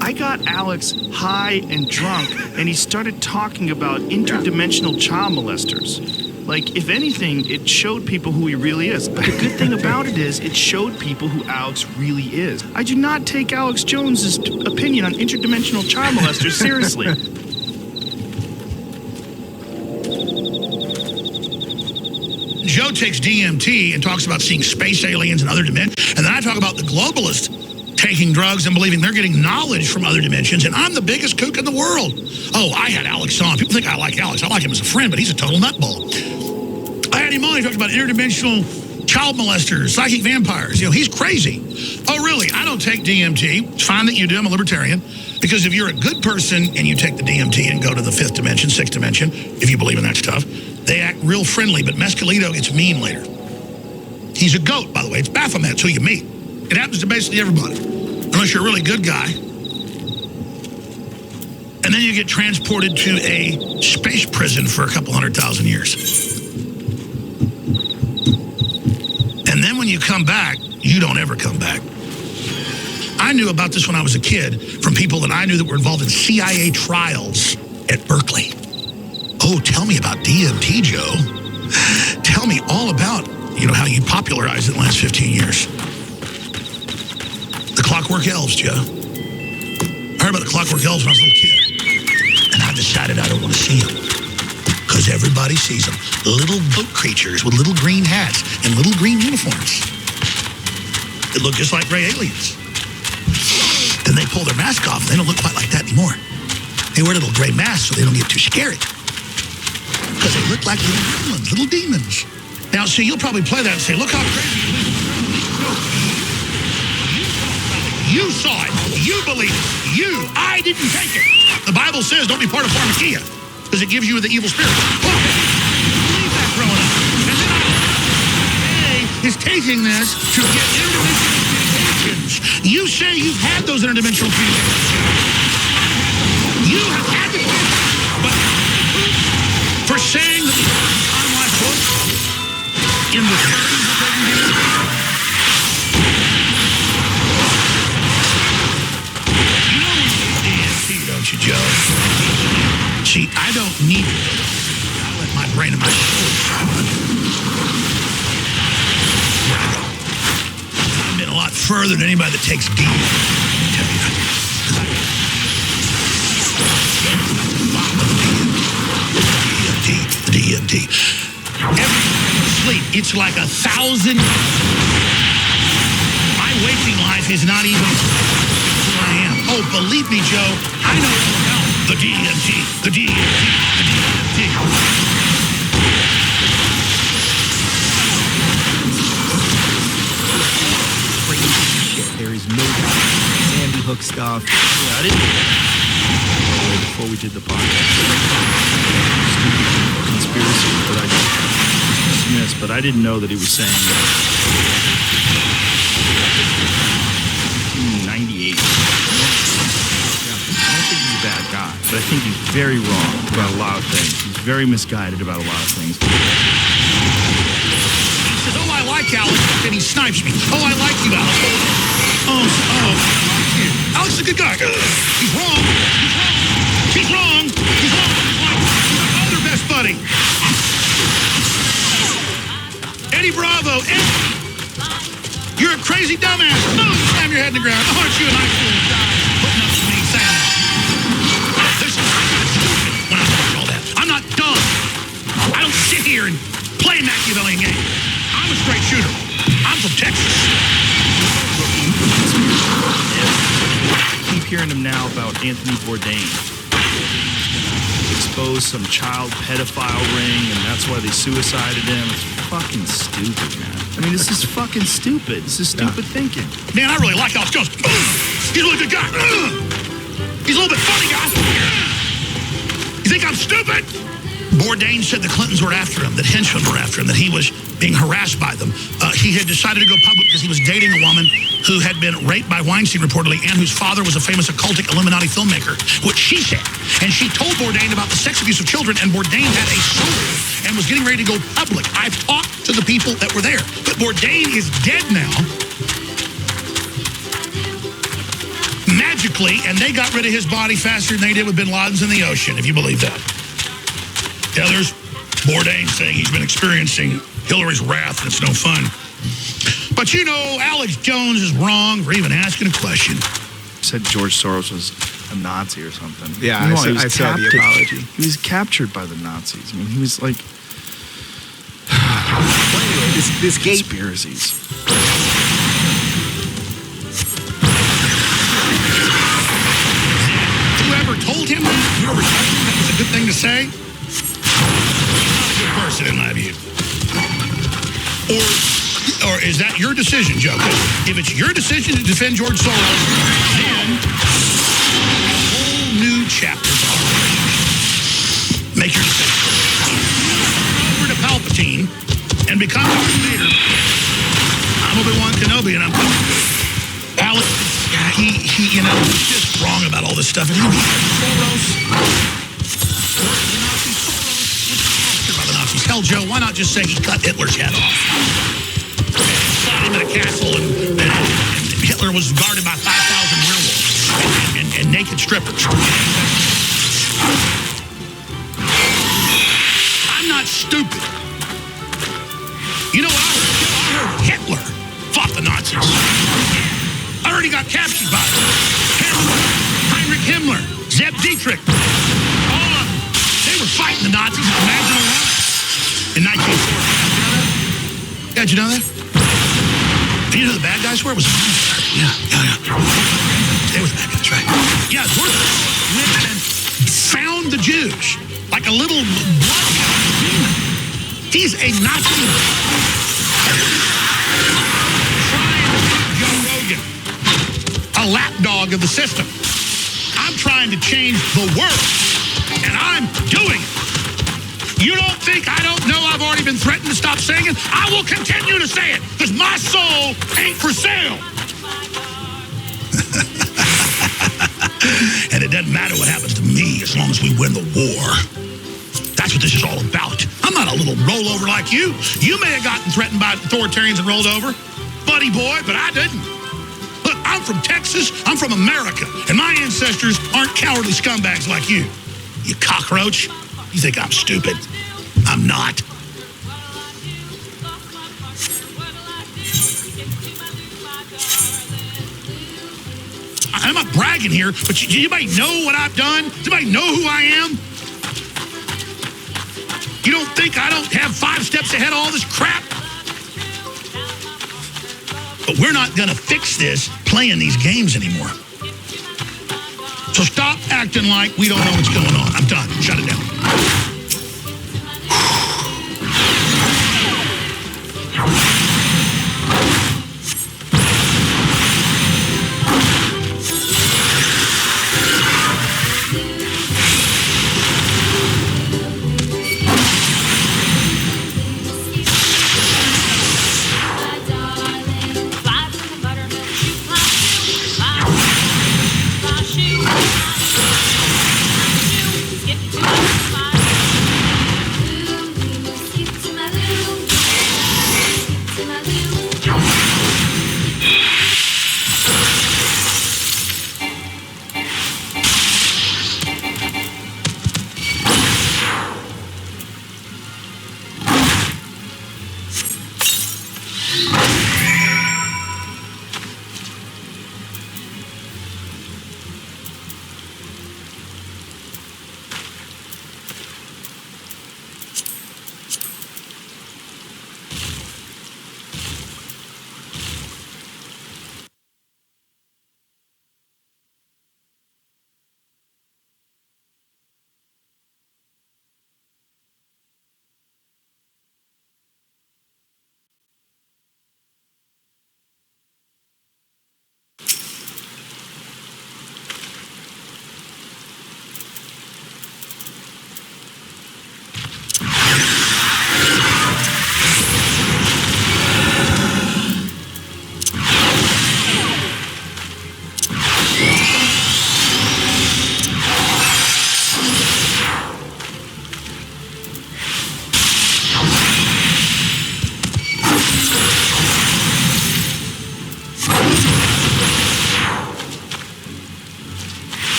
I got Alex high and drunk, and he started talking about interdimensional child molesters. Like, if anything, it showed people who he really is. But the good thing about it is, it showed people who Alex really is. I do not take Alex Jones's opinion on interdimensional child molesters seriously. Joe takes DMT and talks about seeing space aliens and other dimensions. And then I talk about the globalists taking drugs and believing they're getting knowledge from other dimensions. And I'm the biggest kook in the world. Oh, I had Alex on. People think I like Alex. I like him as a friend, but he's a total nutball. I had him on. He talked about interdimensional child molesters, psychic vampires. You know, he's crazy. Oh, really? I don't take DMT. It's fine that you do. I'm a libertarian. Because if you're a good person and you take the DMT and go to the 5th dimension, 6th dimension, if you believe in that stuff, they act real friendly, but Mescalito gets mean later. He's a goat, by the way. It's Baphomet's who you meet. It happens to basically everybody, unless you're a really good guy. And then you get transported to a space prison for a couple 100,000 years. And then when you come back, you don't ever come back. I knew about this when I was a kid from people that I knew that were involved in CIA trials at Berkeley. Oh, tell me about DMT, Joe. Tell me all about, you know, how you popularized it in the last 15 years. The Clockwork Elves, Joe. I heard about the Clockwork Elves when I was a little kid. And I decided I don't want to see them. Because everybody sees them. Little boat creatures with little green hats and little green uniforms. It looked just like gray aliens. Then they pull their mask off, and they don't look quite like that anymore. They wear little gray masks so they don't get too scary. Because they look like little demons. Now, see, you'll probably play that and say, look how crazy it is. You saw it. You believe it. I didn't take it. The Bible says don't be part of pharmakia because it gives you the evil spirit. Okay. Believe that growing up. And then I is taking this to get interdimensional communications. You say you've had those interdimensional communications. You have had them. But for saying that the time life book in the 30s you know we need DMT, don't you, Joe? See, I don't need it. I let my brain and my soul I've been a lot further than anybody that takes D. I tell you. DMT. Every time I sleep, it's like 1,000. My waking life is not even who I am. Oh, believe me, Joe, I know all about the DMT. The DMT. There is no Sandy Hook stuff. Yeah, I didn't. Before we did the podcast, stupid conspiracy that I dismissed, but I didn't know that he was saying that. 1998. I don't think he's a bad guy, but I think he's very wrong about a lot of things. He's very misguided about a lot of things. He says, oh, I like Alex, and he snipes me. Oh, I like you, Alex. Oh, I like you. Alex is a good guy. He's wrong. He's wrong. He's my other best buddy. Eddie Bravo. You're a crazy dumbass. No, you slam your head in the ground. Aren't you in high school? Putting up with me saying that. This is stupid when I watch all that. I'm not dumb. I don't sit here and play a Machiavellian game. I'm a straight shooter. I'm from Texas. I keep hearing him now about Anthony Bourdain. Expose some child pedophile ring, and that's why they suicided him. It's fucking stupid, man. I mean, this is fucking stupid. This is stupid thinking. Man, I really like Alex Jones. He's a really good guy. He's a little bit funny, guy. You think I'm stupid? Bourdain said the Clintons were after him, that henchmen were after him, that he was being harassed by them. He had decided to go public because he was dating a woman who had been raped by Weinstein, reportedly, and whose father was a famous occultic Illuminati filmmaker, which she said. And she told Bourdain about the sex abuse of children, and Bourdain had a soul and was getting ready to go public. I've talked to the people that were there. But Bourdain is dead now. Magically, and they got rid of his body faster than they did with bin Laden's in the ocean, if you believe that. Yeah, there's Bourdain saying he's been experiencing Hillary's wrath and it's no fun. But you know, Alex Jones is wrong for even asking a question. Said George Soros was a Nazi or something. Yeah, I saw the apology. He was captured by the Nazis. I mean, he was like... Play this gate. Conspiracies. Whoever told him that was a good thing to say, not a good person in my view. Or is that your decision, Joe? If it's your decision to defend George Soros, then a whole new chapter of our relationship. Make your decision. Over to Palpatine and become Darth Vader. I'm Obi-Wan Kenobi, and I'm Alex. He he's just wrong about all this stuff. And Soros. By the Nazis. Hell, Joe, why not just say he cut Hitler's head off? Shot him in a castle, and Hitler was guarded by 5,000 werewolves and naked strippers. I'm not stupid. You know what I heard? I heard Hitler fought the Nazis. I already got captured by them. Heinrich Himmler, Zeb Dietrich, all of them. They were fighting the Nazis in 1940. Did you know that? And you know the bad guys were? It was Yeah. They were the bad guys, right? Yeah, George went and found the Jews like a little blood demon. He's a Nazi. Joe Rogan, a lapdog of the system. I'm trying to change the world, and I'm doing it. You don't think I don't know I've already been threatened to stop singing? I will continue to say it, because my soul ain't for sale. And it doesn't matter what happens to me as long as we win the war. That's what this is all about. I'm not a little rollover like you. You may have gotten threatened by authoritarians and rolled over, buddy boy, but I didn't. Look, I'm from Texas. I'm from America. And my ancestors aren't cowardly scumbags like you. You cockroach. You think I'm stupid? I'm not. I'm not bragging here, but you might know what I've done. Does anybody know who I am? You don't think I don't have 5 steps ahead of all this crap? But we're not going to fix this playing these games anymore. So stop acting like we don't know what's going on. I'm done. Shut it down.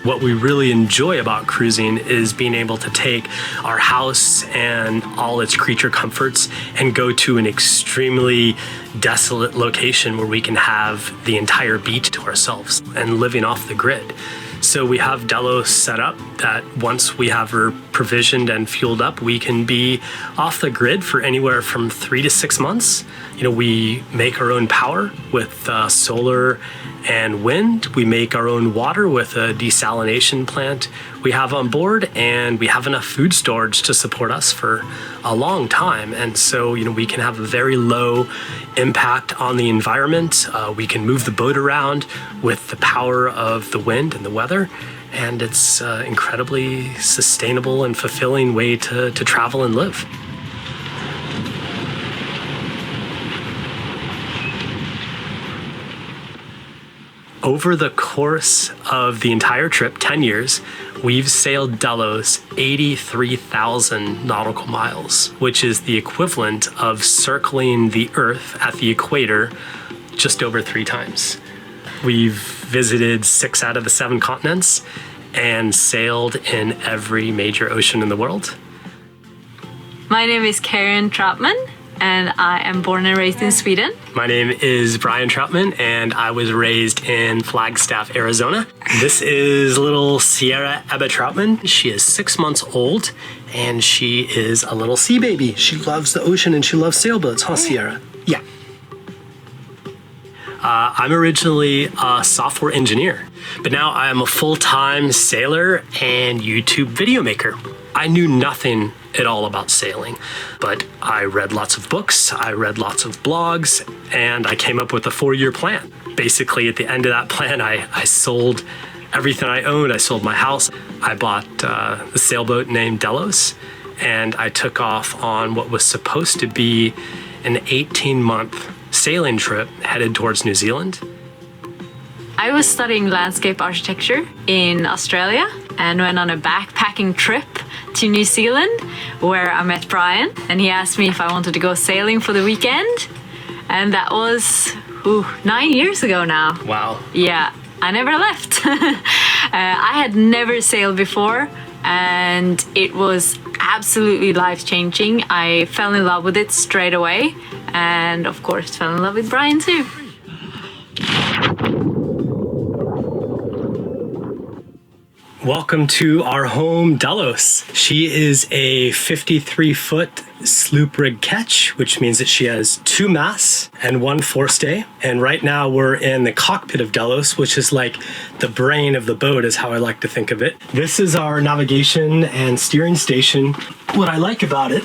What we really enjoy about cruising is being able to take our house and all its creature comforts and go to an extremely desolate location where we can have the entire beach to ourselves and living off the grid. So we have Delos set up that once we have her provisioned and fueled up, we can be off the grid for anywhere from 3 to 6 months. You know, we make our own power with solar and wind. We make our own water with a desalination plant we have on board, and we have enough food storage to support us for a long time. And so, you know, we can have a very low impact on the environment. We can move the boat around with the power of the wind and the weather. And it's an incredibly sustainable and fulfilling way to travel and live. Over the course of the entire trip, 10 years, we've sailed Delos 83,000 nautical miles, which is the equivalent of circling the Earth at the equator just over 3 times. We've visited 6 out of the 7 continents and sailed in every major ocean in the world. My name is Karen Troutman, and I am born and raised in Sweden. My name is Brian Troutman, and I was raised in Flagstaff, Arizona. This is little Sierra Ebba Troutman. She is 6 months old, and she is a little sea baby. She loves the ocean and she loves sailboats, huh, Sierra? Yeah. I'm originally a software engineer, but now I am a full-time sailor and YouTube video maker. I knew nothing at all about sailing, but I read lots of books, I read lots of blogs, and I came up with a 4-year plan. Basically, at the end of that plan, I sold everything I owned. I sold my house. I bought a sailboat named Delos, and I took off on what was supposed to be an 18-month sailing trip headed towards New Zealand. I was studying landscape architecture in Australia and went on a backpacking trip to New Zealand where I met Brian, and he asked me if I wanted to go sailing for the weekend. And that was 9 years ago now. Wow. Yeah, I never left. I had never sailed before, and it was absolutely life-changing. I fell in love with it straight away, and of course fell in love with Brian too. Welcome to our home, Delos. She is a 53-foot sloop rig ketch, which means that she has 2 masts and 1 forestay. And right now we're in the cockpit of Delos, which is like the brain of the boat, is how I like to think of it. This is our navigation and steering station. What I like about it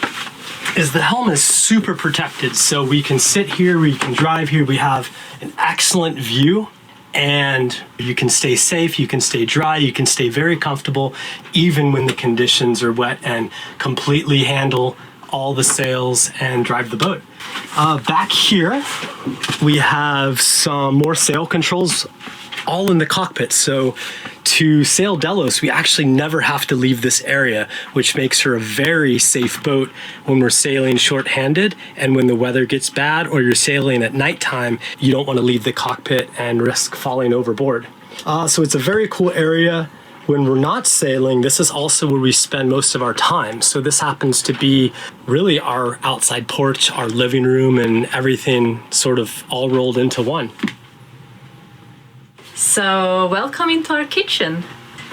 is the helm is super protected. So we can sit here, we can drive here. We have an excellent view. And you can stay safe, you can stay dry, you can stay very comfortable, even when the conditions are wet, and completely handle all the sails and drive the boat. Back here, we have some more sail controls all in the cockpit. So to sail Delos, we actually never have to leave this area, which makes her a very safe boat when we're sailing short-handed, and when the weather gets bad or you're sailing at nighttime, you don't want to leave the cockpit and risk falling overboard. So it's a very cool area. When we're not sailing, this is also where we spend most of our time. So this happens to be really our outside porch, our living room, and everything sort of all rolled into one. So welcome into our kitchen.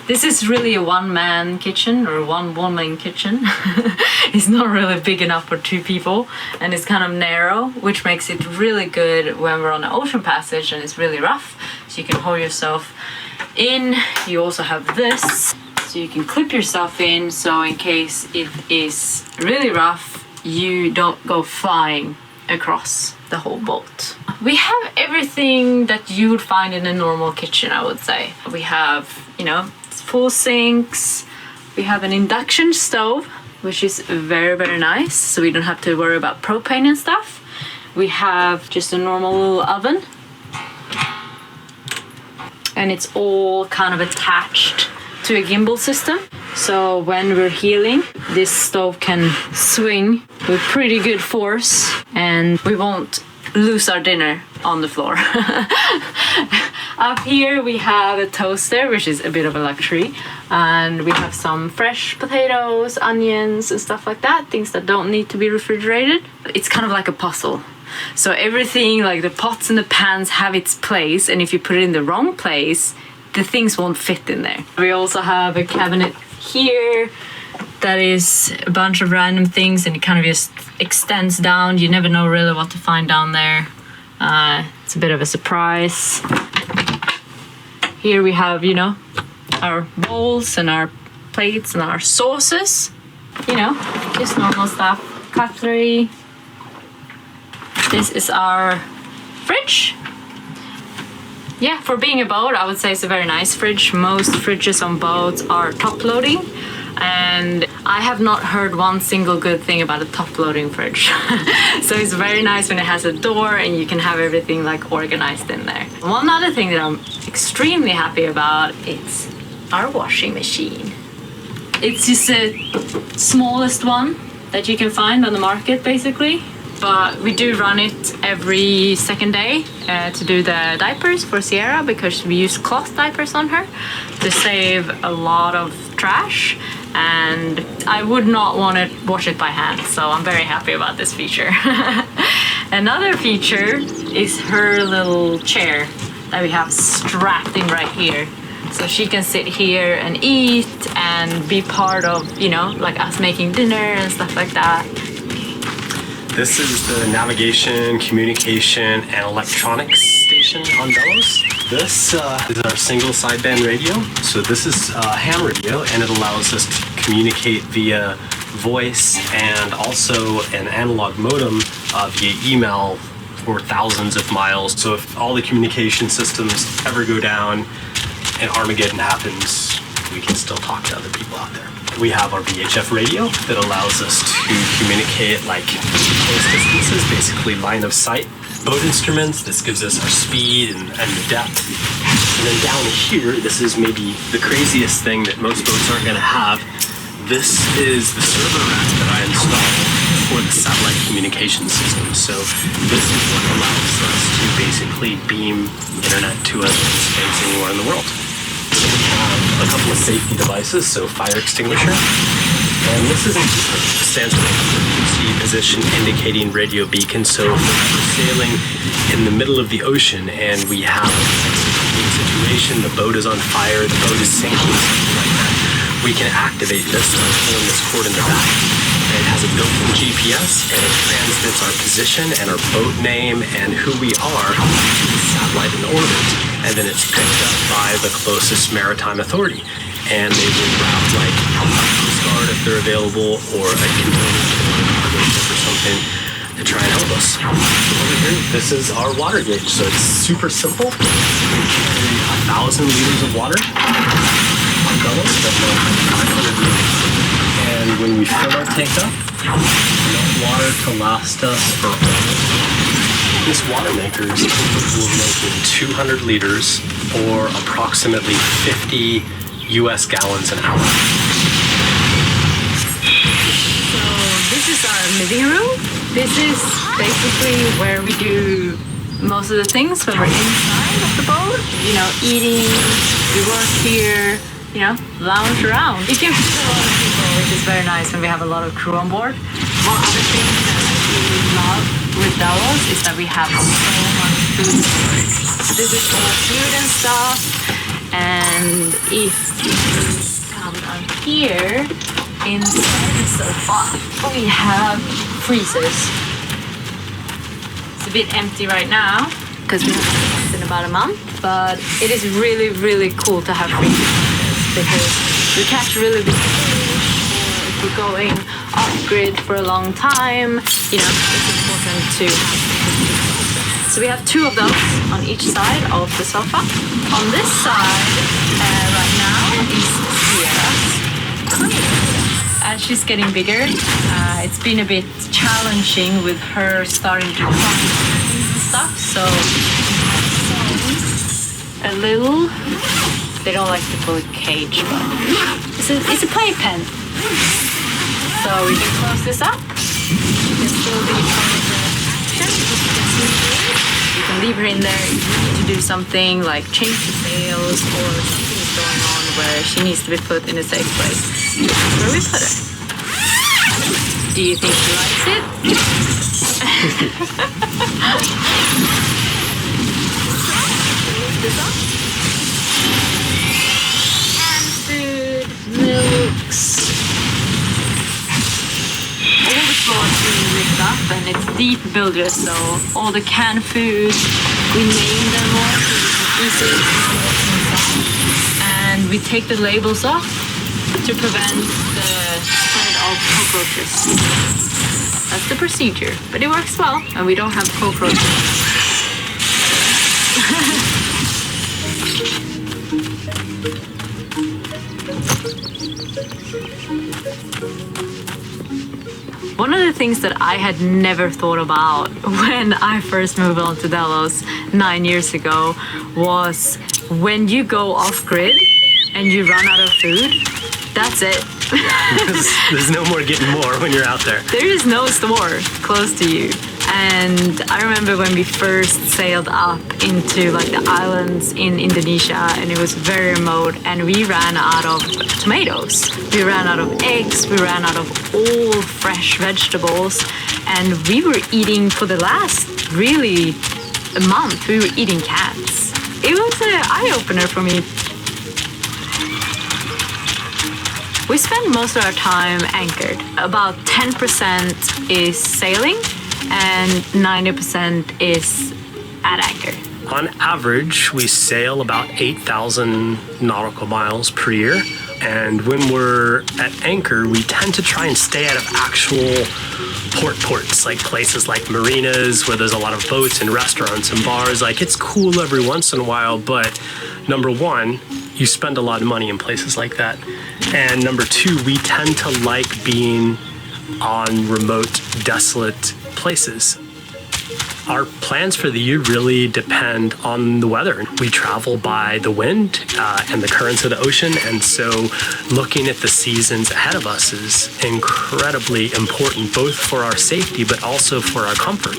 This is really a one-man kitchen or one-woman kitchen. It's not really big enough for 2 people, and it's kind of narrow, which makes it really good when we're on an ocean passage and it's really rough, so you can hold yourself in. You also have this, so you can clip yourself in, so in case it is really rough, you don't go flying across the whole boat. We have everything that you would find in a normal kitchen, I would say. We have, full sinks. We have an induction stove, which is very, very nice, so we don't have to worry about propane and stuff. We have just a normal little oven, and it's all kind of attached to a gimbal system. So when we're healing, this stove can swing with pretty good force, and we won't lose our dinner on the floor. Up here we have a toaster, which is a bit of a luxury, and we have some fresh potatoes, onions, and stuff like that, things that don't need to be refrigerated. It's kind of like a puzzle. So everything, like the pots and the pans, have its place, and if you put it in the wrong place, the things won't fit in there. We also have a cabinet here that is a bunch of random things, and it kind of just extends down. You never know really what to find down there. It's a bit of a surprise. Here we have, you know, our bowls and our plates and our sauces. You know, just normal stuff. Cutlery. This is our fridge. Yeah, for being a boat, I would say it's a very nice fridge. Most fridges on boats are top-loading, and I have not heard one single good thing about a top-loading fridge. So it's very nice when it has a door and you can have everything like organized in there. One other thing that I'm extremely happy about is our washing machine. It's just the smallest one that you can find on the market, basically. But we do run it every second day to do the diapers for Sierra, because we use cloth diapers on her to save a lot of trash, and I would not want to wash it by hand, so I'm very happy about this feature. Another feature is her little chair that we have strapped in right here. So she can sit here and eat and be part of, you know, like us making dinner and stuff like that. This is the navigation, communication, and electronics station on Delos. This is our single sideband radio. So this is a ham radio, and it allows us to communicate via voice and also an analog modem via email for thousands of miles. So if all the communication systems ever go down and Armageddon happens, we can still talk to other people out there. We have our VHF radio that allows us to communicate like close distances, basically line of sight. Boat instruments, this gives us our speed and the depth. And then down here, this is maybe the craziest thing that most boats aren't gonna have. This is the server rack that I installed for the satellite communication system. So this is what allows us to basically beam internet to us in space anywhere in the world. So we have a couple of safety devices, so fire extinguisher. And this is stands for emergency position indicating radio beacon. So if we're sailing in the middle of the ocean and we have a situation, the boat is on fire, the boat is sinking, something like that, we can activate this by pulling this cord in the back. And it has a built-in GPS, and it transmits our position and our boat name and who we are to the satellite in orbit. And then it's picked up by the closest maritime authority. And they will route like a Coast Guard if they're available, or a cargo ship or something to try and help us. Over here, this is our water gauge. So it's super simple. We carry 1,000 liters of water on Delos, but 500 liters. And when we fill our tank up, enough water to last us for this water maker is capable of making 200 liters, or approximately 50 US gallons an hour. So this is our living room. This is basically where we do most of the things when we're inside of the boat. You know, eating, we work here, you know, lounge around. You can fit a lot of people, which is very nice when we have a lot of crew on board. One other thing that I really love with Delos is that we have so much food storage. This is all food and stuff, and if you come down here, inside the sofa, we have freezers. It's a bit empty right now, because we haven't used it in about a month, but it is really, really cool to have freezers like this, because we catch really big fish, or if we're going off-grid for a long time, you know, it's important to have. So we have two of those on each side of the sofa. On this side, right now, is Sierra's. As she's getting bigger, it's been a bit challenging with her starting to climb and stuff, so a little, they don't like to call it cage, but it's a playpen. So we can close this up. You can still be part of the action. You can see here. You can leave her in there if you need to do something like change the sails or something is going on where she needs to be put in a safe place. That's where we put her. Do you think she likes it? Canned food, milks. All the floors being ripped up and it's deep builders, so all the canned food, we name them all so we can easily and we take the labels off to prevent the spread of cockroaches. That's the procedure, but it works well and we don't have cockroaches. One of the things that I had never thought about when I first moved on to Delos 9 years ago was when you go off grid and you run out of food, that's it. There's no more getting more when you're out there. There is no store close to you. And I remember when we first sailed up into like the islands in Indonesia and it was very remote and we ran out of tomatoes. We ran out of eggs, we ran out of all fresh vegetables and we were eating for the last really a month, we were eating cans. It was an eye-opener for me. We spend most of our time anchored. About 10% is sailing and 90% is at anchor. On average, we sail about 8,000 nautical miles per year. And when we're at anchor, we tend to try and stay out of actual ports, like places like marinas where there's a lot of boats and restaurants and bars. Like, it's cool every once in a while, but number one, you spend a lot of money in places like that. And number two, we tend to like being on remote, desolate places. Our plans for the year really depend on the weather. We travel by the wind and the currents of the ocean, and so looking at the seasons ahead of us is incredibly important, both for our safety but also for our comfort.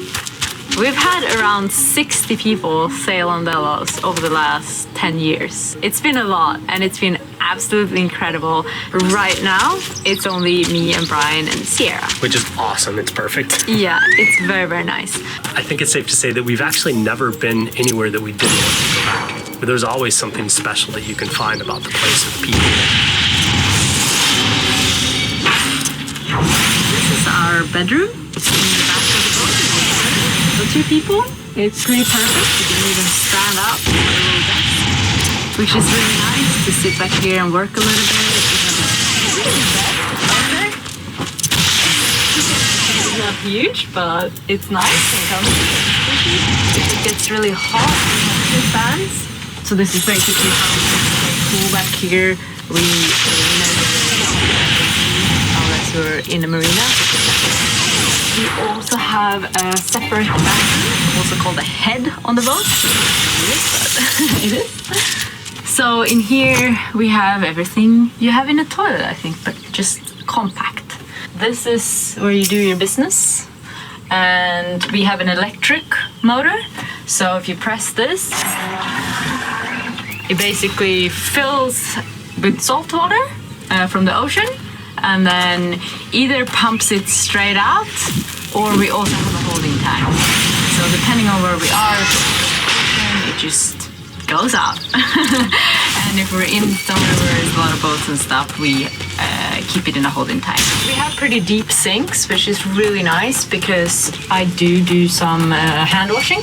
We've had around 60 people sail on Delos over the last 10 years. It's been a lot and it's been absolutely incredible. Right now, it's only me and Brian and Sierra. Which is awesome, it's perfect. Yeah, it's very, very nice. I think it's safe to say that we've actually never been anywhere that we didn't want to go back. But there's always something special that you can find about the place or the people. This is our bedroom. It's in the back of the boat. For two people, it's pretty perfect. You can even stand up on a little desk, which is really nice to sit back here and work a little bit. We have a little bed out there. It's not huge, but it's nice and comfy. If it gets really hot, we have two fans. So this is basically how we stay cool back here. We never unless we're in a marina. We also have a separate bathroom, also called a head on the boat. It is. So in here we have everything you have in a toilet, I think, but just compact. This is where you do your business. And we have an electric motor. So if you press this, it basically fills with salt water from the ocean. And then either pumps it straight out, or we also have a holding tank. So depending on where we are, it just goes out. And if we're in somewhere where there's a lot of boats and stuff, we keep it in a holding tank. We have pretty deep sinks, which is really nice because I do some hand washing.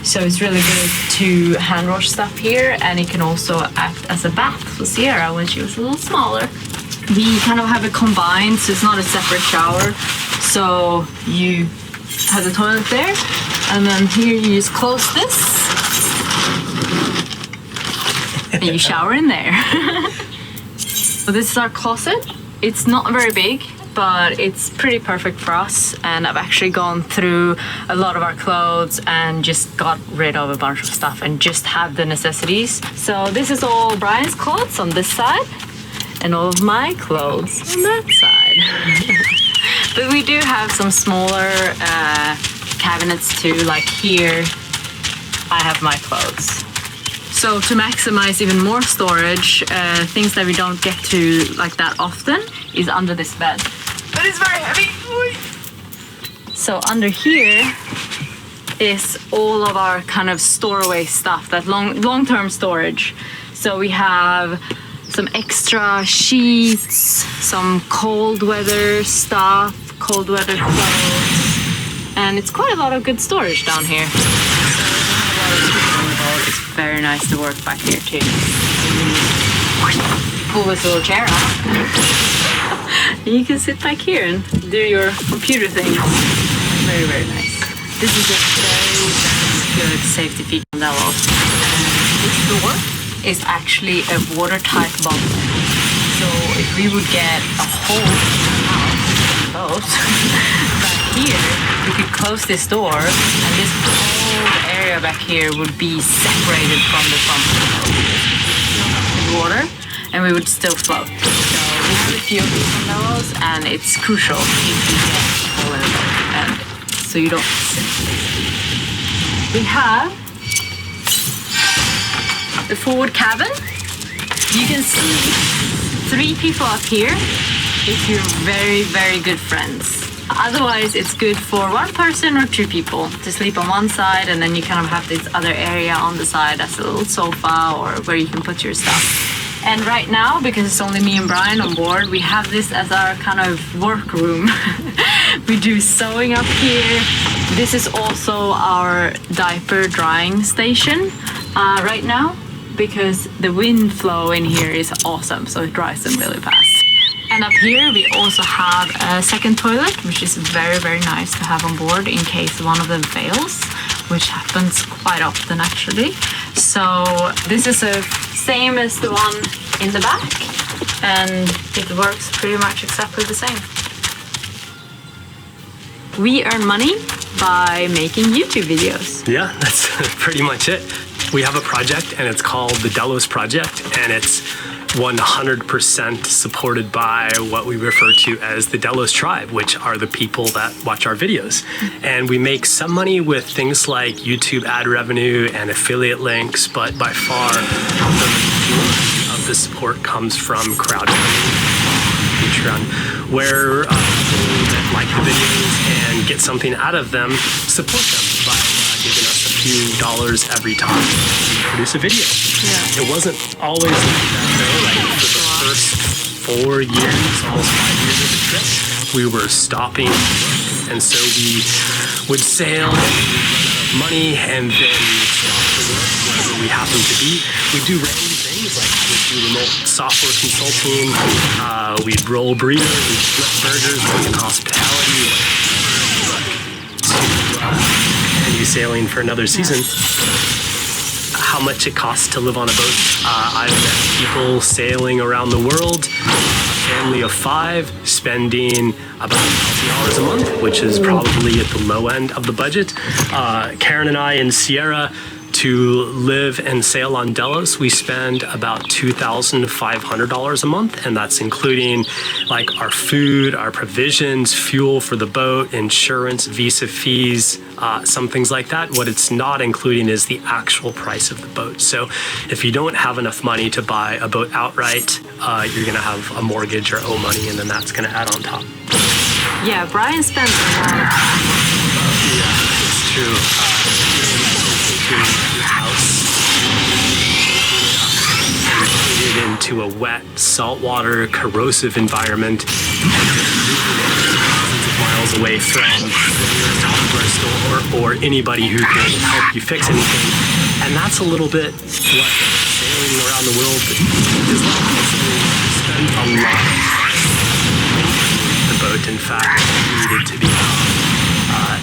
So it's really good to hand wash stuff here, and it can also act as a bath for Sierra when she was a little smaller. We kind of have it combined, so it's not a separate shower. So you have the toilet there, and then here you just close this, and you shower in there. So this is our closet. It's not very big, but it's pretty perfect for us. And I've actually gone through a lot of our clothes and just got rid of a bunch of stuff and just have the necessities. So this is all Brian's clothes on this side, and all of my clothes on that side. But we do have some smaller cabinets too, like here I have my clothes. So to maximize even more storage, things that we don't get to like that often is under this bed. But it's very heavy. So under here is all of our kind of storeway stuff, that long-term storage. So we have some extra sheets, some cold weather stuff, cold weather clothes, and it's quite a lot of good storage down here. It's very nice to work back here too. Pull this little chair up. You can sit back here and do your computer things. Very, very nice. This is a very, very good safety feature on Delos. This door is actually a watertight bubble. So if we would get a hole out, back here, we could close this door and this whole area back here would be separated from the front of the water and we would still float. So we have a few of these on Delos and it's crucial if you get a hole in the boat and so you don't sink. We have the forward cabin. You can see 3 people up here if you're very, very good friends. Otherwise, it's good for 1 person or 2 people to sleep on one side, and then you kind of have this other area on the side as a little sofa or where you can put your stuff. And right now, because it's only me and Brian on board, we have this as our kind of work room. We do sewing up here. This is also our diaper drying station right now, because the wind flow in here is awesome, so it dries them really fast. And up here we also have a second toilet, which is very, very nice to have on board in case one of them fails, which happens quite often actually. So this is the same as the one in the back, and it works pretty much exactly the same. We earn money by making YouTube videos. Yeah, that's pretty much it. We have a project and it's called the Delos Project, and it's 100% supported by what we refer to as the Delos Tribe, which are the people that watch our videos. And we make some money with things like YouTube ad revenue and affiliate links, but by far the majority of the support comes from crowdfunding, Patreon, where people that like the videos and get something out of them support them by giving us a few dollars every time we produce a video. Yeah. It wasn't always like that though. Like for the first 4 years, almost 5 years of the trip, we were stopping, and so we would sail and we would run out of money, and then we would stop the work wherever we happened to be. We'd do random things like I would do remote software consulting. We'd roll burritos, we'd flip burgers, work in hospitality, to sailing for another season. How much it costs to live on a boat. I've met people sailing around the world, a family of 5, spending about $1,000 a month, which is probably at the low end of the budget. Karen and I in Sierra, to live and sail on Delos, we spend about $2,500 a month, and that's including like our food, our provisions, fuel for the boat, insurance, visa fees, some things like that. What it's not including is the actual price of the boat. So if you don't have enough money to buy a boat outright, you're gonna have a mortgage or owe money, and then that's gonna add on top. Yeah, Brian spends a lot of time. Yeah, it's true. House and put it into a wet, saltwater, corrosive environment, thousands of miles away from the hardware store or anybody who can help you fix anything. And that's a little bit what sailing around the world is like. So we spend a lot of time on the boat. In fact, I needed to be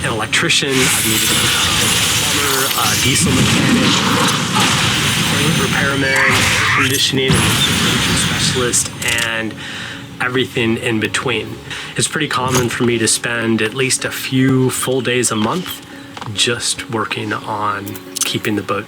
an electrician, I needed to become a plumber, a diesel mechanic, toilet repairman, air conditioning and refrigeration specialist, and everything in between. It's pretty common for me to spend at least a few full days a month just working on keeping the boat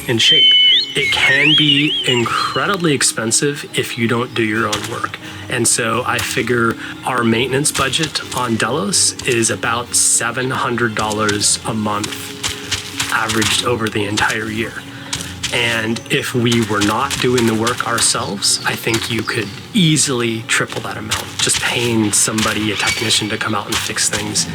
in shape. It can be incredibly expensive if you don't do your own work. And so I figure our maintenance budget on Delos is about $700 a month averaged over the entire year. And if we were not doing the work ourselves, I think you could easily triple that amount, just paying somebody, a technician, to come out and fix things.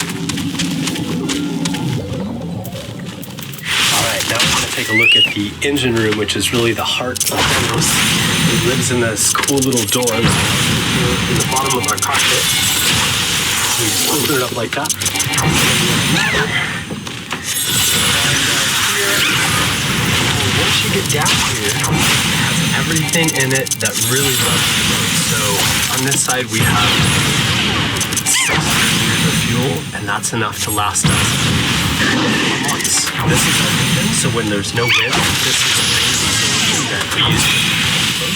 All right, now we're going to take a look at the engine room, which is really the heart of Delos. It lives in this cool little door in the bottom of our cockpit. So we just open it up like that. Once you get down here, it has everything in it that really loves the boat. So on this side we have 600 liters of fuel, and that's enough to last us 4 months. This is our engine, so when there's no wind, this is the engine that we use for the boat.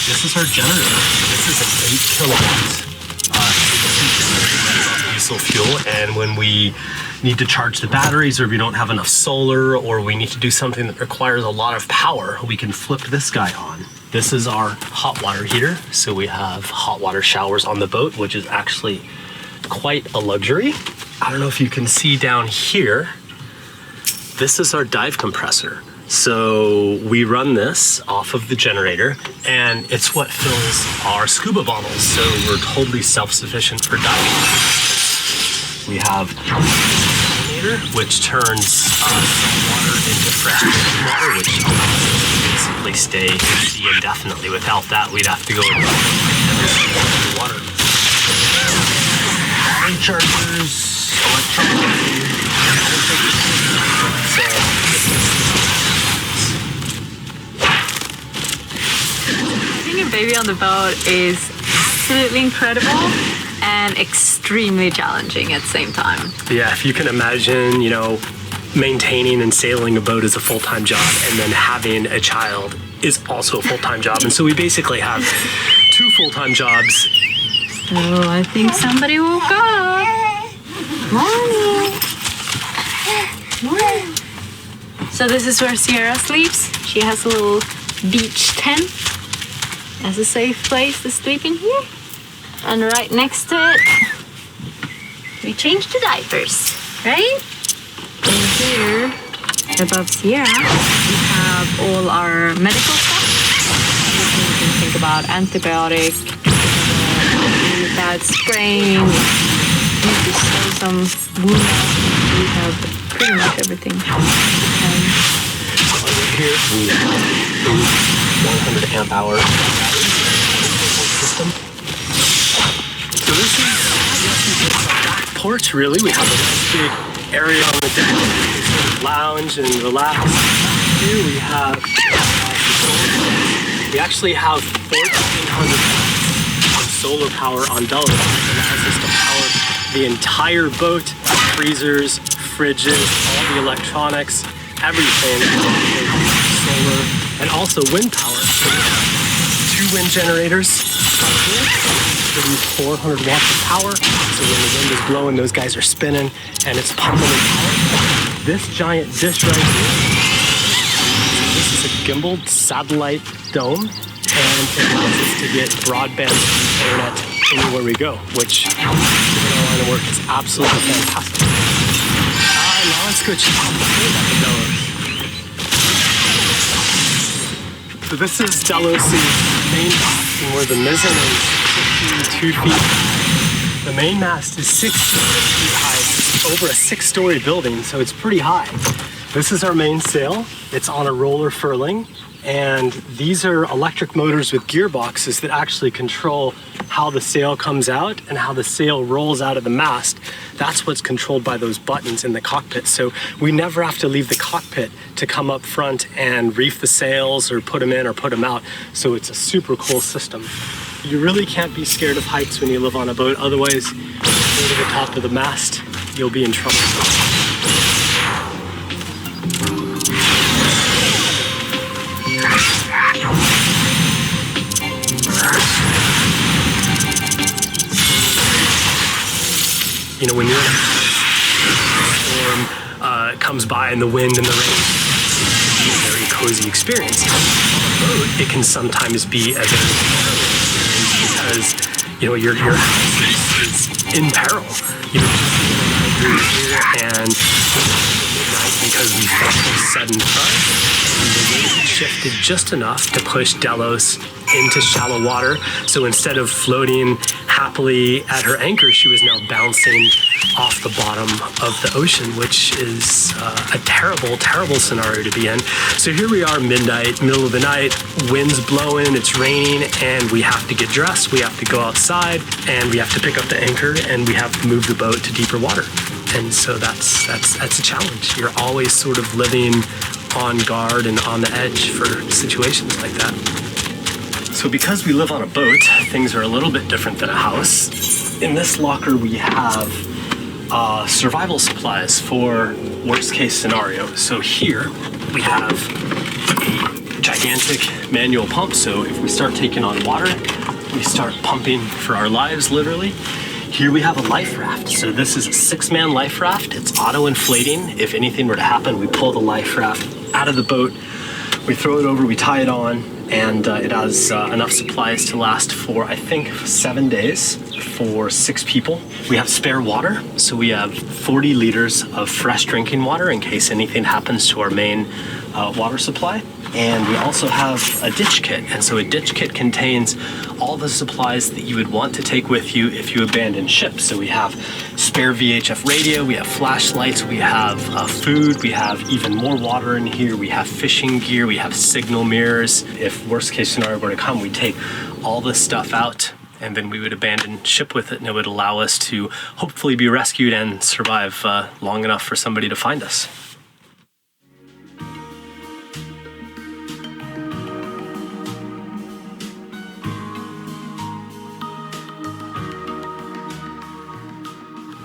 This is our generator. This is an 8 kilowatt diesel fuel, and when we need to charge the batteries, or if we don't have enough solar, or we need to do something that requires a lot of power, we can flip this guy on. This is our hot water heater, so we have hot water showers on the boat, which is actually quite a luxury. I don't know if you can see down here, this is our dive compressor. So we run this off of the generator, and it's what fills our scuba bottles, so we're totally self-sufficient for diving. We have which turns water into fresh water, which basically stay empty indefinitely. Without that, we'd have to go and water. Battery chargers, electronics. Having a baby on the boat is absolutely incredible and extremely challenging at the same time. Yeah, if you can imagine, you know, maintaining and sailing a boat is a full-time job, and then having a child is also a full-time job. And so we basically have 2 full-time jobs. So I think somebody woke up. Morning. Morning. So this is where Sierra sleeps. She has a little beach tent as a safe place to sleep in here. And right next to it, we change the diapers, right? And here, above Sierra, we have all our medical stuff. Everything you can think about: antibiotic, really bad sprain, need to sew some wound. We have pretty much everything. Here we have a 100 amp hour system. So this is our back porch, really. We have a nice big area on the deck. Lounge and relax. Here we have we actually have 1,400 watts of solar power on Delos. It allows us to power the entire boat, freezers, fridges, all the electronics, everything, solar, and also wind power. So we have 2 wind generators up here. Produce 400 watts of power, so when the wind is blowing, those guys are spinning, and it's pumping in power. This giant dish right here, this is a gimbaled satellite dome, and it allows us to get broadband internet anywhere we go, which, in our line of work, is absolutely fantastic. Now let's go check out the food at the Delos. So this is Delos' main mast, and where the mizzen is 2 feet high. The main mast is 60 feet high. It's over a 6-story building, so it's pretty high. This is our main sail. It's on a roller furling, and these are electric motors with gearboxes that actually control how the sail comes out and how the sail rolls out of the mast. That's what's controlled by those buttons in the cockpit. So we never have to leave the cockpit to come up front and reef the sails or put them in or put them out. So it's a super cool system. You really can't be scared of heights when you live on a boat. Otherwise, if you go to the top of the mast, you'll be in trouble. You know, when you're in a storm comes by and the wind and the rain, it's a very cozy experience. On a boat, it can sometimes be a very because, you know, your house is in peril. You know, you're here and midnight because we felt sudden buzz, and the weight shifted just enough to push Delos into shallow water. So instead of floating happily at her anchor, she was now bouncing off the bottom of the ocean, which is a terrible, terrible scenario to be in. So here we are, midnight, middle of the night, wind's blowing, it's raining, and we have to get dressed, we have to go outside, and we have to pick up the anchor, and we have to move the boat to deeper water. And so that's a challenge. You're always sort of living on guard and on the edge for situations like that. So because we live on a boat, things are a little bit different than a house. In this locker, we have survival supplies for worst case scenario. So here we have a gigantic manual pump. So if we start taking on water, we start pumping for our lives, literally. Here we have a life raft. So this is a 6-man life raft. It's auto-inflating. If anything were to happen, we pull the life raft out of the boat, we throw it over, we tie it on, and it has enough supplies to last for, I think, 7 days for 6 people. We have spare water, so we have 40 liters of fresh drinking water in case anything happens to our main water supply. And we also have a ditch kit. And so a ditch kit contains all the supplies that you would want to take with you if you abandon ship. So we have spare VHF radio, we have flashlights, we have food, we have even more water in here, we have fishing gear, we have signal mirrors. If worst case scenario were to come, we take all this stuff out and then we would abandon ship with it, and it would allow us to hopefully be rescued and survive long enough for somebody to find us.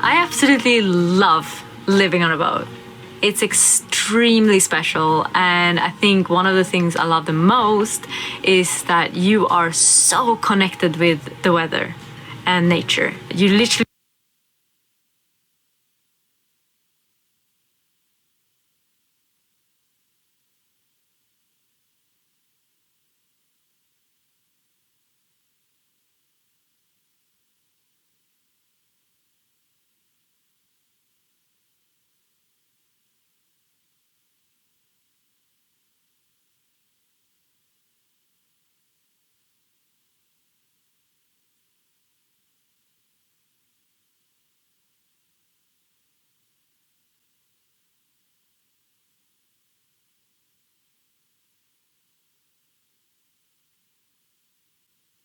I absolutely love living on a boat. It's extremely special, and I think one of the things I love the most is that you are so connected with the weather and nature. You literally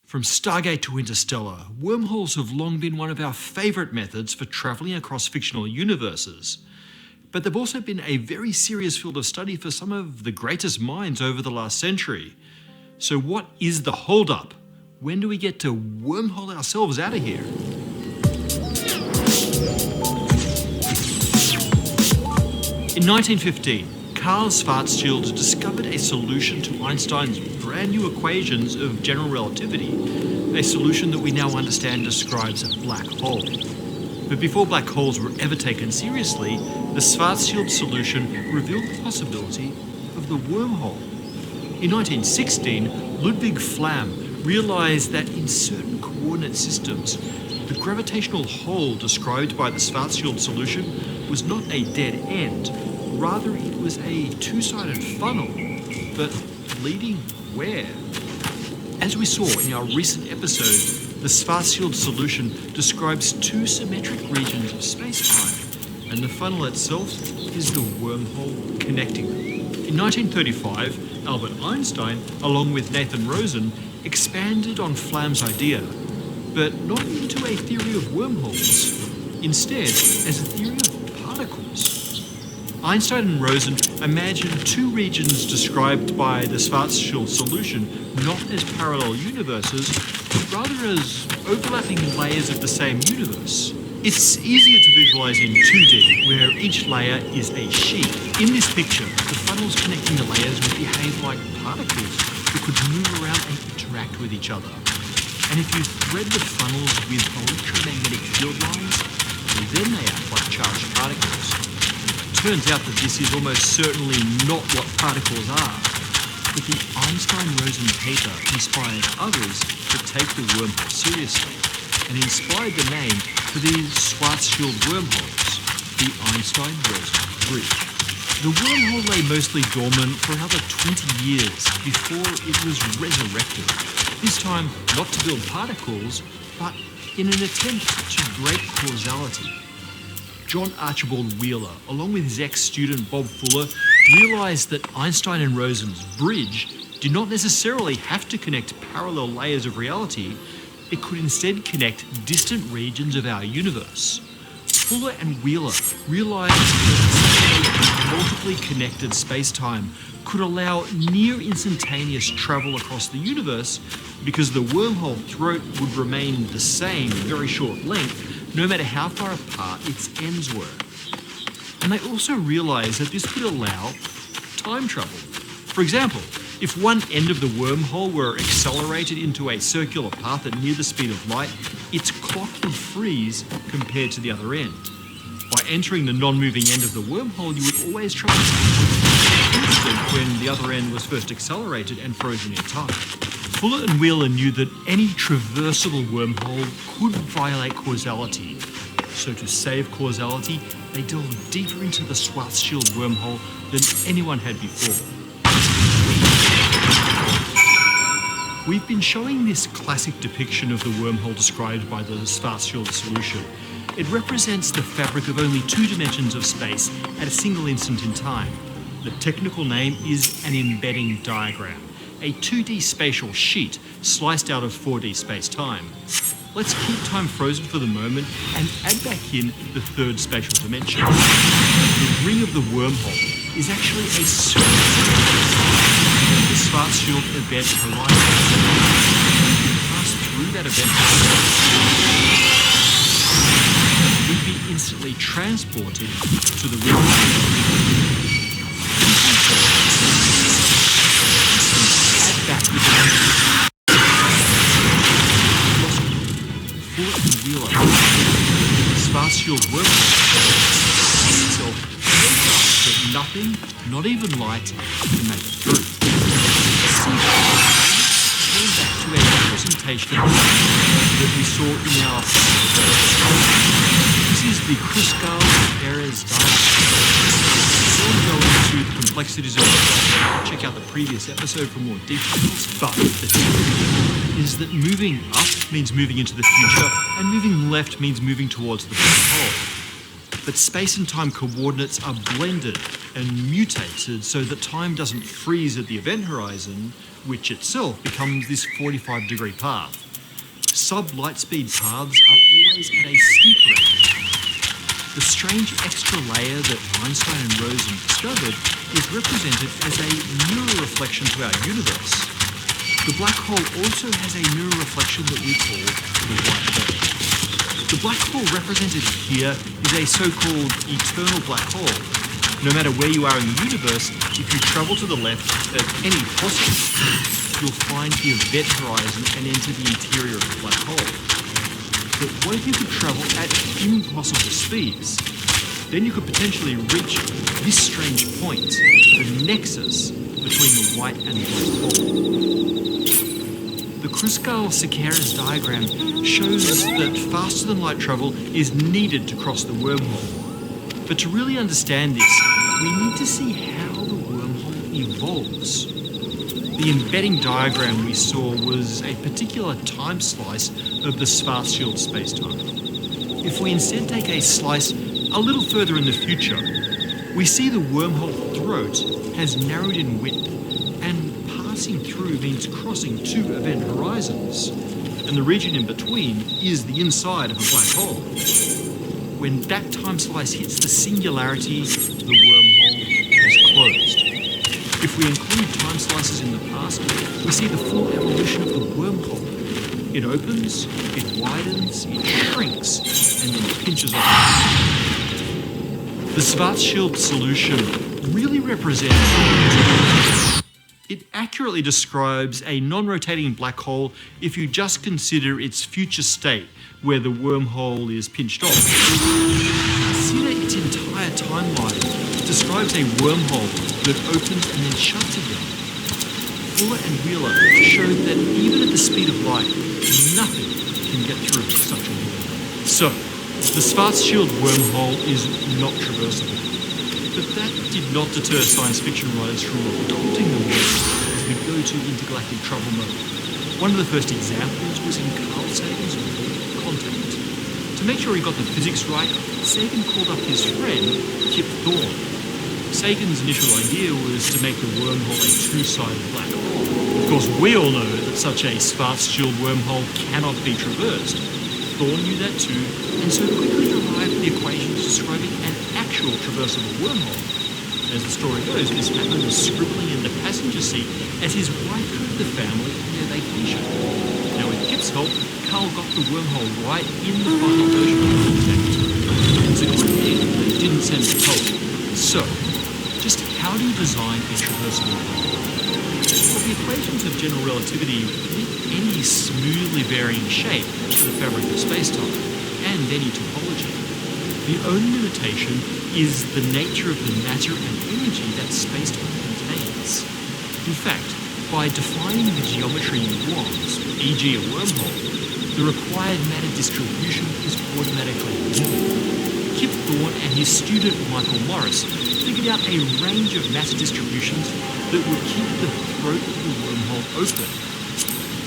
From Stargate to Interstellar, wormholes have long been one of our favourite methods for travelling across fictional universes. But they've also been a very serious field of study for some of the greatest minds over the last century. So what is the hold-up? When do we get to wormhole ourselves out of here? In 1915, Carl Schwarzschild discovered a solution to Einstein's brand new equations of general relativity, a solution that we now understand describes a black hole. But before black holes were ever taken seriously, the Schwarzschild solution revealed the possibility of the wormhole. In 1916, Ludwig Flamm realized that in certain coordinate systems, the gravitational hole described by the Schwarzschild solution was not a dead end. Rather, it was a two-sided funnel, but leading where? As we saw in our recent episode, the Schwarzschild solution describes two symmetric regions of space-time, and the funnel itself is the wormhole connecting them. In 1935, Albert Einstein, along with Nathan Rosen, expanded on Flamm's idea, but not into a theory of wormholes, instead as a theory of particles. Einstein and Rosen imagined two regions described by the Schwarzschild solution not as parallel universes, but rather as overlapping layers of the same universe. It's easier to visualize in 2D, where each layer is a sheet. In this picture, the funnels connecting the layers would behave like particles that could move around and interact with each other. And if you thread the funnels with electromagnetic field lines, then they act like charged particles. Turns out that this is almost certainly not what particles are, but the Einstein-Rosen paper inspired others to take the wormhole seriously and inspired the name for these Schwarzschild wormholes, the Einstein-Rosen bridge. The wormhole lay mostly dormant for another 20 years before it was resurrected. This time, not to build particles, but in an attempt to break causality. John Archibald Wheeler, along with his ex-student Bob Fuller, realised that Einstein and Rosen's bridge did not necessarily have to connect parallel layers of reality. It could instead connect distant regions of our universe. Fuller and Wheeler realised that multiply connected space-time could allow near instantaneous travel across the universe because the wormhole throat would remain the same very short length no matter how far apart its ends were. And they also realised that this could allow time travel. For example, if one end of the wormhole were accelerated into a circular path at near the speed of light, its clock would freeze compared to the other end. By entering the non-moving end of the wormhole, you would always travel backwards when the other end was first accelerated and frozen in time. Fuller and Wheeler knew that any traversable wormhole could violate causality. So to save causality, they delved deeper into the Schwarzschild wormhole than anyone had before. We've been showing this classic depiction of the wormhole described by the Schwarzschild solution. It represents the fabric of only 2 dimensions of space at a single instant in time. The technical name is an embedding diagram, a 2D spatial sheet sliced out of 4D space-time. Let's keep time frozen for the moment and add back in the 3rd spatial dimension. The ring of the wormhole is actually a circle. The Schwarzschild event horizon. You can pass through that event horizon. We'd be instantly transported to the ring. Add back the Fuller and Wheeler. The Schwarzschild wormhole itself that nothing, not even light, can make it through. Going back to a representation that we saw in our this is the Kruskal-Perez diagram. Before we go into the complexities of it, check out the previous episode for more details, but the theory is that moving up means moving into the future, and moving left means moving towards the black hole. But space and time coordinates are blended and mutated so that time doesn't freeze at the event horizon, which itself becomes this 45-degree path. Sub-light speed paths are always at a steeper angle. The strange extra layer that Einstein and Rosen discovered is represented as a mirror reflection to our universe. The black hole also has a mirror reflection that we call the white hole. The black hole represented here is a so-called eternal black hole. No matter where you are in the universe, if you travel to the left at any possible speed, you'll find the event horizon and enter the interior of the black hole. But what if you could travel at impossible speeds? Then you could potentially reach this strange point, the nexus between the white and the black hole. The Kruskal-Perez diagram shows that faster than light travel is needed to cross the wormhole. But to really understand this, we need to see how the wormhole evolves. The embedding diagram we saw was a particular time slice of the Schwarzschild spacetime. If we instead take a slice a little further in the future, we see the wormhole throat has narrowed in width, and passing through means crossing 2 event horizons, and the region in between is the inside of a black hole. When that time slice hits the singularity, the wormhole has closed. If we include time slices in the past, we see the full evolution of the wormhole. It opens, it widens, it shrinks, and then pinches off. The Schwarzschild solution really represents... It accurately describes a non-rotating black hole if you just consider its future state, where the wormhole is pinched off. Consider its entire timeline. It describes a wormhole that opens and then shuts again. Fuller and Wheeler showed that even at the speed of light, nothing can get through such a wormhole. So, the Schwarzschild wormhole is not traversable. But that did not deter science fiction writers from adopting the wormhole as the go-to intergalactic travel mode. One of the first examples was in Carl Sagan's novel Contact. To make sure he got the physics right, Sagan called up his friend, Kip Thorne. Sagan's initial idea was to make the wormhole a two-sided black hole. Of course, we all know that such a Schwarzschild wormhole cannot be traversed. Thorne knew that too, and so quickly derived the equations describing an actual traversable wormhole. As the story goes, this man was scribbling in the passenger seat as his wife drove the family on their vacation. Now, with Kip's help, Carl got the wormhole right in the final version of the Contact. It's a good thing that he didn't send the code. So, just how do you design a traversable wormhole? Well, the equations of general relativity permit any smoothly varying shape to the fabric of spacetime, and any topology. The only limitation is the nature of the matter and energy that spacetime contains. In fact, by defining the geometry you want, e.g. a wormhole, the required matter distribution is automatically given. Kip Thorne and his student Michael Morris figured out a range of matter distributions that would keep the throat of the wormhole open.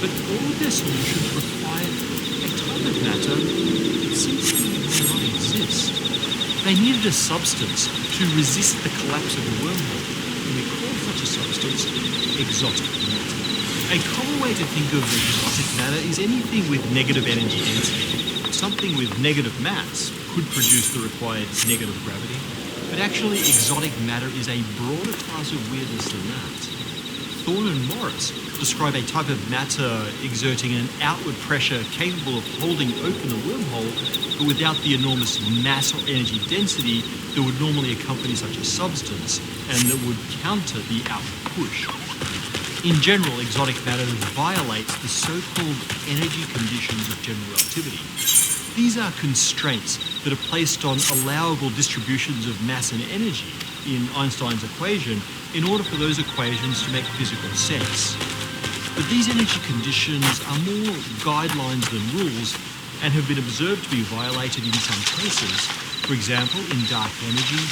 But all of their solutions required a type of matter that seems to not exist. They needed a substance to resist the collapse of the wormhole, and we call such a substance exotic matter. A common way to think of exotic matter is anything with negative energy density. Something with negative mass could produce the required negative gravity, but actually exotic matter is a broader class of weirdness than that. Thorne and Morris describe a type of matter exerting an outward pressure capable of holding open a wormhole, but without the enormous mass or energy density that would normally accompany such a substance, and that would counter the outward push. In general, exotic matter violates the so-called energy conditions of general relativity. These are constraints that are placed on allowable distributions of mass and energy in Einstein's equation in order for those equations to make physical sense. But these energy conditions are more guidelines than rules and have been observed to be violated in some cases. For example, in dark energy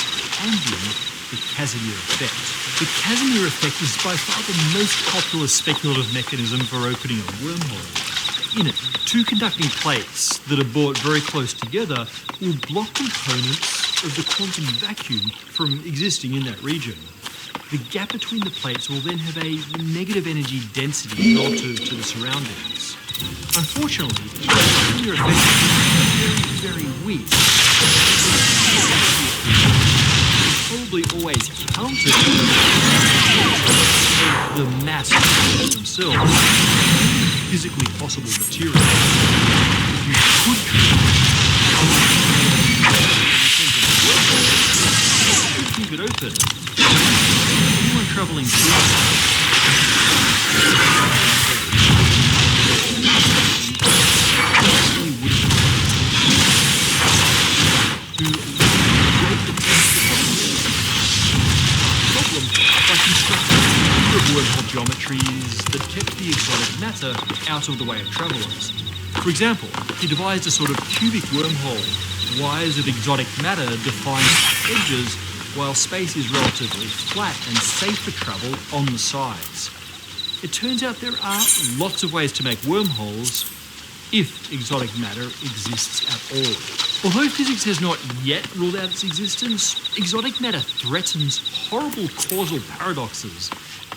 and in the Casimir effect. The Casimir effect is by far the most popular speculative mechanism for opening a wormhole. In it, two conducting plates that are brought very close together will block components of the quantum vacuum from existing in that region. The gap between the plates will then have a negative energy density relative to the surroundings. Unfortunately, the Casimir effect is very, very weak. Probably always counted the mass of themselves, physically possible material. If you could keep it open, anyone traveling by constructing wormhole geometries that kept the exotic matter out of the way of travelers. For example, he devised a sort of cubic wormhole. Wires of exotic matter define edges, while space is relatively flat and safe for travel on the sides. It turns out there are lots of ways to make wormholes if exotic matter exists at all. Although physics has not yet ruled out its existence, exotic matter threatens horrible causal paradoxes.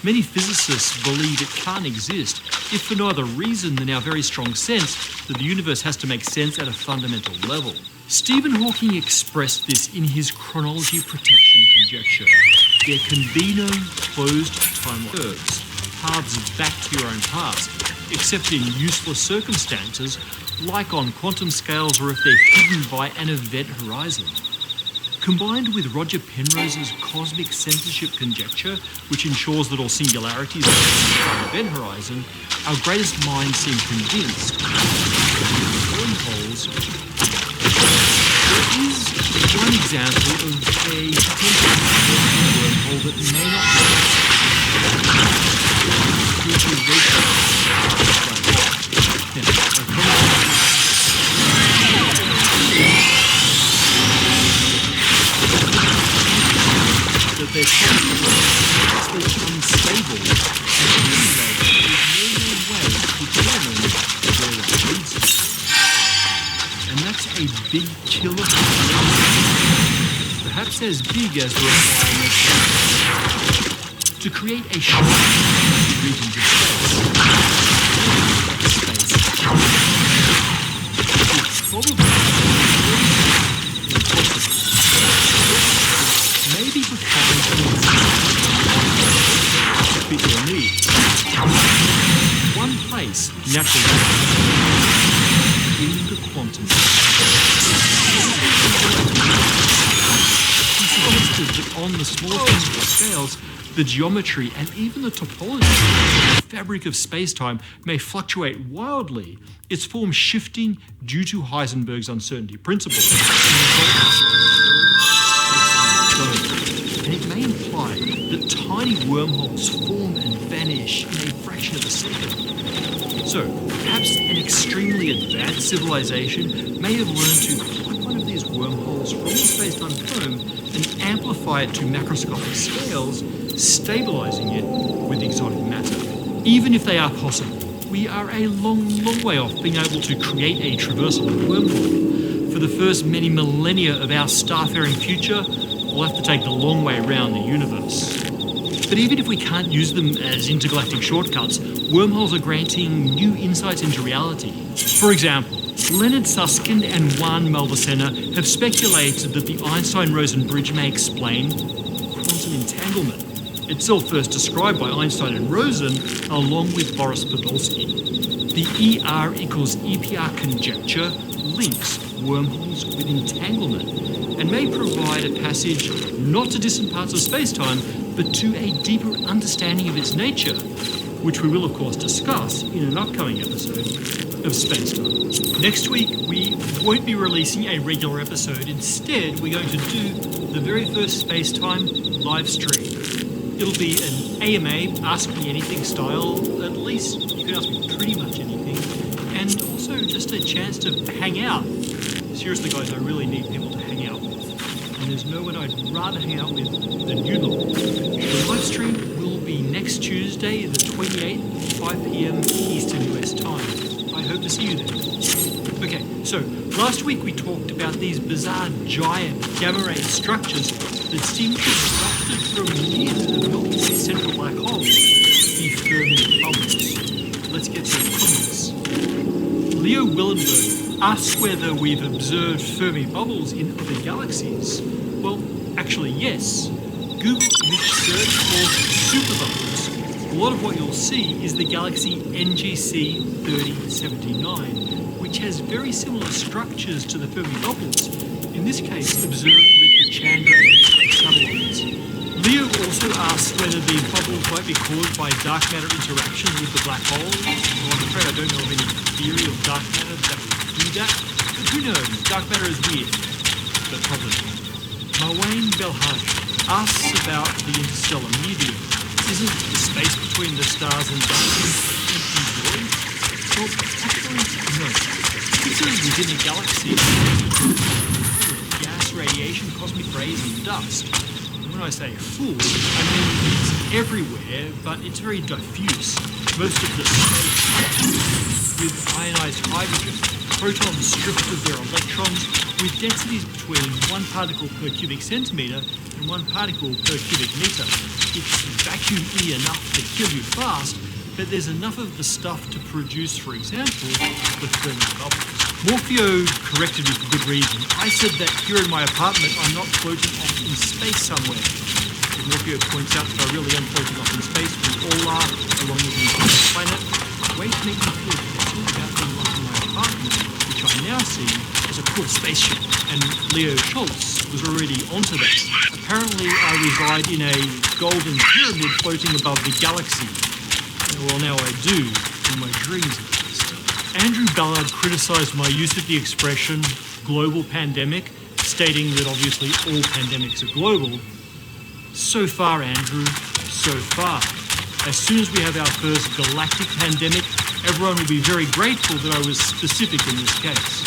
Many physicists believe it can't exist, if for no other reason than our very strong sense that the universe has to make sense at a fundamental level. Stephen Hawking expressed this in his chronology protection conjecture. There can be no closed time curves, paths back to your own past, except in useless circumstances, like on quantum scales or if they're hidden by an event horizon. Combined with Roger Penrose's cosmic censorship conjecture, which ensures that all singularities are an event horizon, our greatest minds seem convinced wormholes. There is one example of a potential wormhole that may not their vastly unstable, and anyway, there's no way to determine where it leads us. And that's a big killer for humans. Perhaps as big as the requirement to create a short region of space. It's probably maybe to find to fit your needs. One place, naturally, in the quantum. He suggested that on the small physical scales, the geometry and even the topology of the fabric of space-time may fluctuate wildly, its form shifting due to Heisenberg's uncertainty principle. And it may imply that tiny wormholes form and vanish in a fraction of a second. So, perhaps an extremely advanced civilization may have learned to pluck one of these wormholes from the space-time foam and amplify it to macroscopic scales, stabilizing it with exotic matter. Even if they are possible, we are a long, long way off being able to create a traversal wormhole. For the first many millennia of our starfaring future, we'll have to take the long way around the universe. But even if we can't use them as intergalactic shortcuts, wormholes are granting new insights into reality. For example, Leonard Susskind and Juan Maldacena have speculated that the Einstein-Rosen bridge may explain quantum entanglement, itself first described by Einstein and Rosen, along with Boris Podolsky. The ER equals EPR conjecture links wormholes with entanglement and may provide a passage not to distant parts of space-time, but to a deeper understanding of its nature, which we will of course discuss in an upcoming episode of Space-Time. Next week, we won't be releasing a regular episode. Instead, we're going to do the very first Space-Time live stream. It'll be an AMA, Ask Me Anything style, at least you can ask me pretty much anything, and also just a chance to hang out. Seriously guys, I really need people to hang out with, and there's no one I'd rather hang out with than you lot. The live stream will be next Tuesday, the 28th, 5 p.m. Eastern US time. I hope to see you then. Okay, so last week we talked about these bizarre giant gamma-ray structures that seem constructed from near the Milky Way central black hole, the Fermi bubbles. Let's get to the comments. Leo Willenberg asks whether we've observed Fermi bubbles in other galaxies. Well, actually yes. Google image search for superbubbles. A lot of what you'll see is the galaxy NGC 3079, which has very similar structures to the Fermi bubbles, in this case observed with the Chandra X-ray satellites. Leo also asks whether the bubbles might be caused by dark matter interaction with the black hole. Well, I'm afraid I don't know of any theory of dark matter that would do that, but who knows, dark matter is weird, but probably not. Marwayne Belhaj asks about the interstellar medium. Isn't the space between the stars and galaxies empty void? Well, actually, no. Particularly within a galaxy, gas, radiation, cosmic rays, and dust. When I say full, I mean it's everywhere, but it's very diffuse. Most of the space with ionized hydrogen, protons stripped of their electrons, with densities between 1 particle per cubic centimetre and 1 particle per cubic metre. It's vacuum-y enough to kill you fast, but there's enough of the stuff to produce, for example, the Fermi bubbles. Morpheo corrected me for good reason. I said that here in my apartment I'm not floating off in space somewhere. But Morpheo points out that I really am floating off in space. We all are, along with the entire planet. Way to make me feel better about being locked in my apartment, which I now see as a cool spaceship. And Leo Schultz was already onto that. Apparently I reside in a golden pyramid floating above the galaxy. Well, now I do, in my dreams at least. Andrew Ballard criticised my use of the expression global pandemic, stating that obviously all pandemics are global. So far, Andrew, so far. As soon as we have our first galactic pandemic, everyone will be very grateful that I was specific in this case.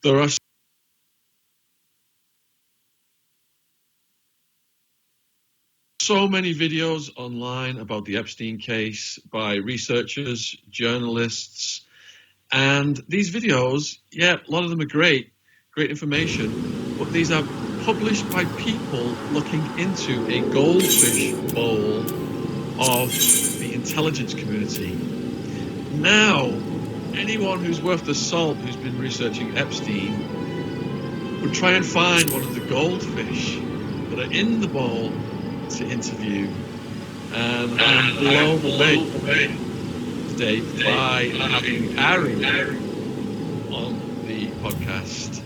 There are so many videos online about the Epstein case by researchers, journalists, and these videos, yeah, a lot of them are great information, but these are published by people looking into a goldfish bowl of the intelligence community. Now, anyone who's worth the salt who's been researching Epstein would try and find one of the goldfish that are in the bowl to interview. And I'm blown away today by having Ari on the podcast.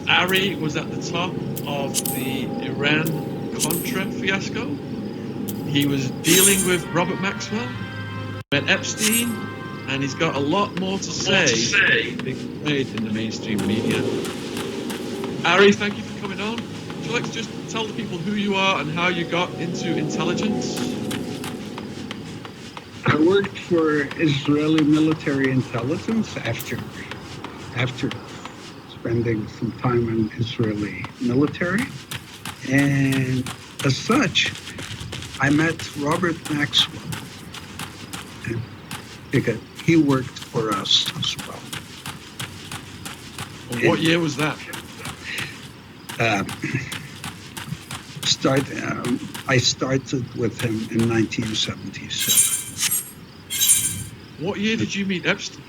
Ari was at the top of the Iran-Contra fiasco. He was dealing with Robert Maxwell, met Epstein, and he's got a lot more to say being made in the mainstream media. Ari, thank you for coming on. Would you like to just tell the people who you are and how you got into intelligence? I worked for Israeli military intelligence after spending some time in Israeli military. And as such, I met Robert Maxwell, because he worked for us as well. And what year was that? I started with him in 1977. What year did you meet Epstein?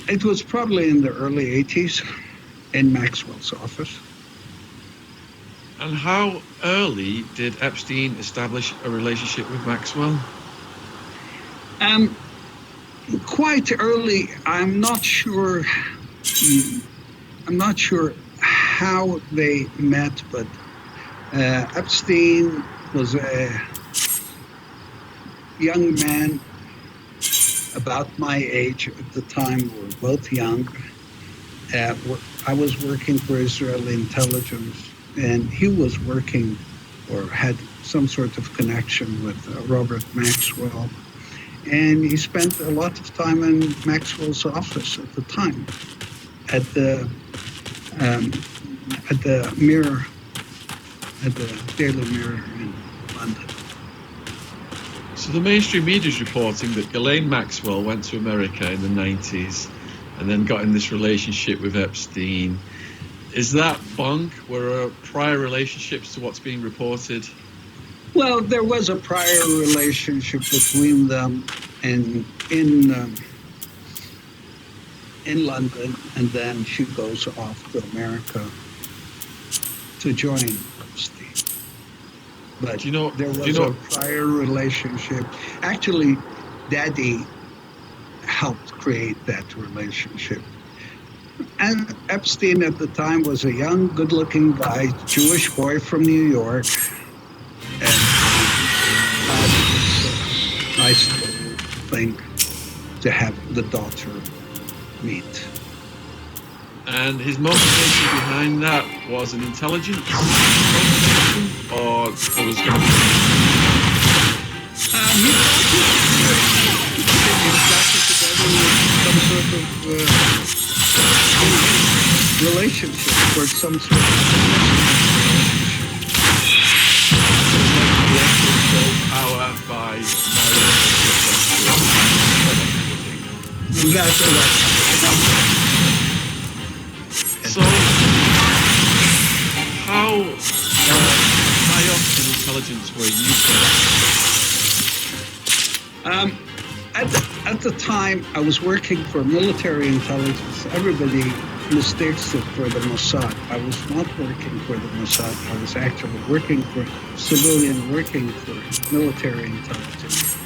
It was probably in the early 80s in Maxwell's office. And how early did Epstein establish a relationship with Maxwell? Quite early. I'm not sure how they met, but Epstein was a young man about my age at the time. We were both young. I was working for Israeli intelligence, and he was working or had some sort of connection with Robert Maxwell. And he spent a lot of time in Maxwell's office at the time, at the Mirror, at the Daily Mirror in London. So the mainstream media is reporting that Ghislaine Maxwell went to America in the 90s and then got in this relationship with Epstein. Is that bunk? Were prior relationships to what's being reported? Well, there was a prior relationship between them in London, and then she goes off to America to join Epstein. But there was a prior relationship. Actually, Daddy helped create that relationship. And Epstein at the time was a young, good-looking guy, Jewish boy from New York. And I still think to have the daughter meet. And his motivation behind that was an intelligence motivation, or it was going to be... He thought he could get together with some sort of relationship or some sort of power by So, how high up in intelligence were you? At the time, I was working for military intelligence. Everybody mistakes it for the Mossad. I was not working for the Mossad. I was actually working for civilian, working for military intelligence.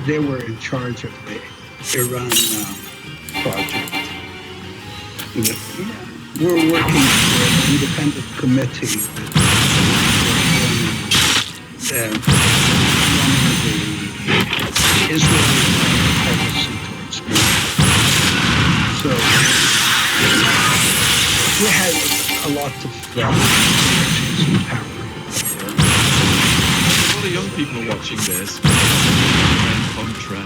They were in charge of the Iran project. We were working for an independent committee that the Israeli policy towards me. So we had a lot of connections and power. A lot of young people are watching this. And Contra.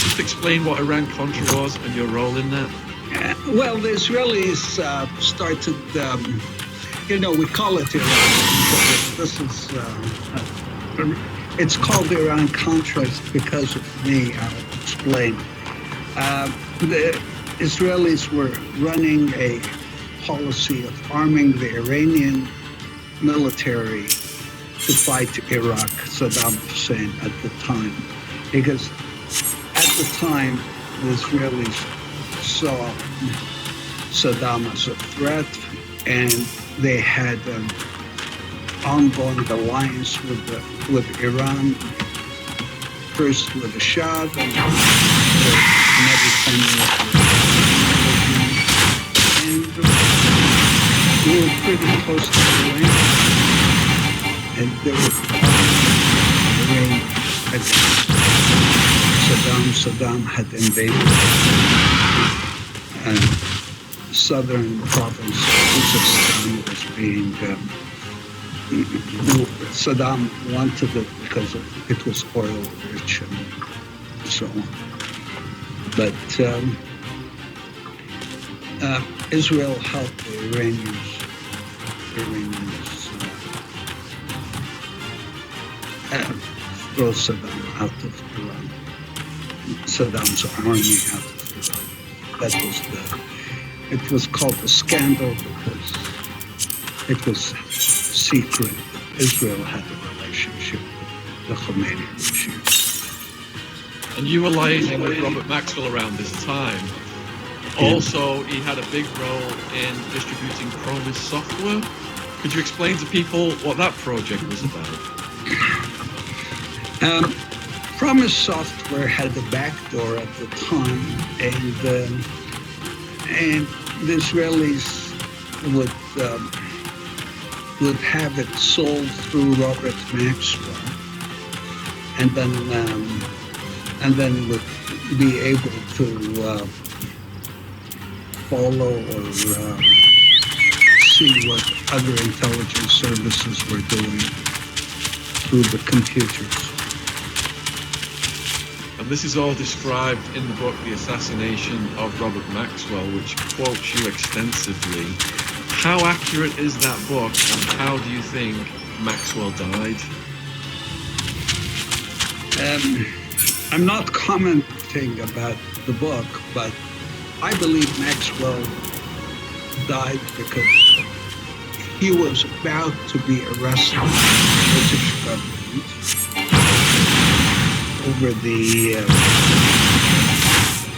just explain what Iran-Contra was and your role in that? Well, the Israelis started, we call it Iran. This is, it's called Iran-Contra because of me. I'll explain. The Israelis were running a policy of arming the Iranian military to fight Iraq, Saddam Hussein at the time. Because at the time, the Israelis saw Saddam as a threat, and they had an ongoing alliance with Iran, first with the Shah, then another time and we were pretty close to Iran, and they were Iran against Saddam. Saddam had invaded southern province of Uzbekistan was being Saddam wanted it because it was oil rich and so on. But Israel helped the Iranians throw Saddam out of Iran. Saddam's army out of Iran. That was it was called the scandal because it was secret. Israel had a relationship with the Khomeini regime. And you were liaising with Robert Maxwell around this time. Also, he had a big role in distributing Promise software. Could you explain to people what that project was about? Promise software had a backdoor at the time, and the Israelis would have it sold through Robert Maxwell, and then would be able to follow or see what other intelligence services were doing through the computers. And this is all described in the book, The Assassination of Robert Maxwell, which quotes you extensively. How accurate is that book, and how do you think Maxwell died? I'm not commenting about the book, but I believe Maxwell died because he was about to be arrested by the British government over the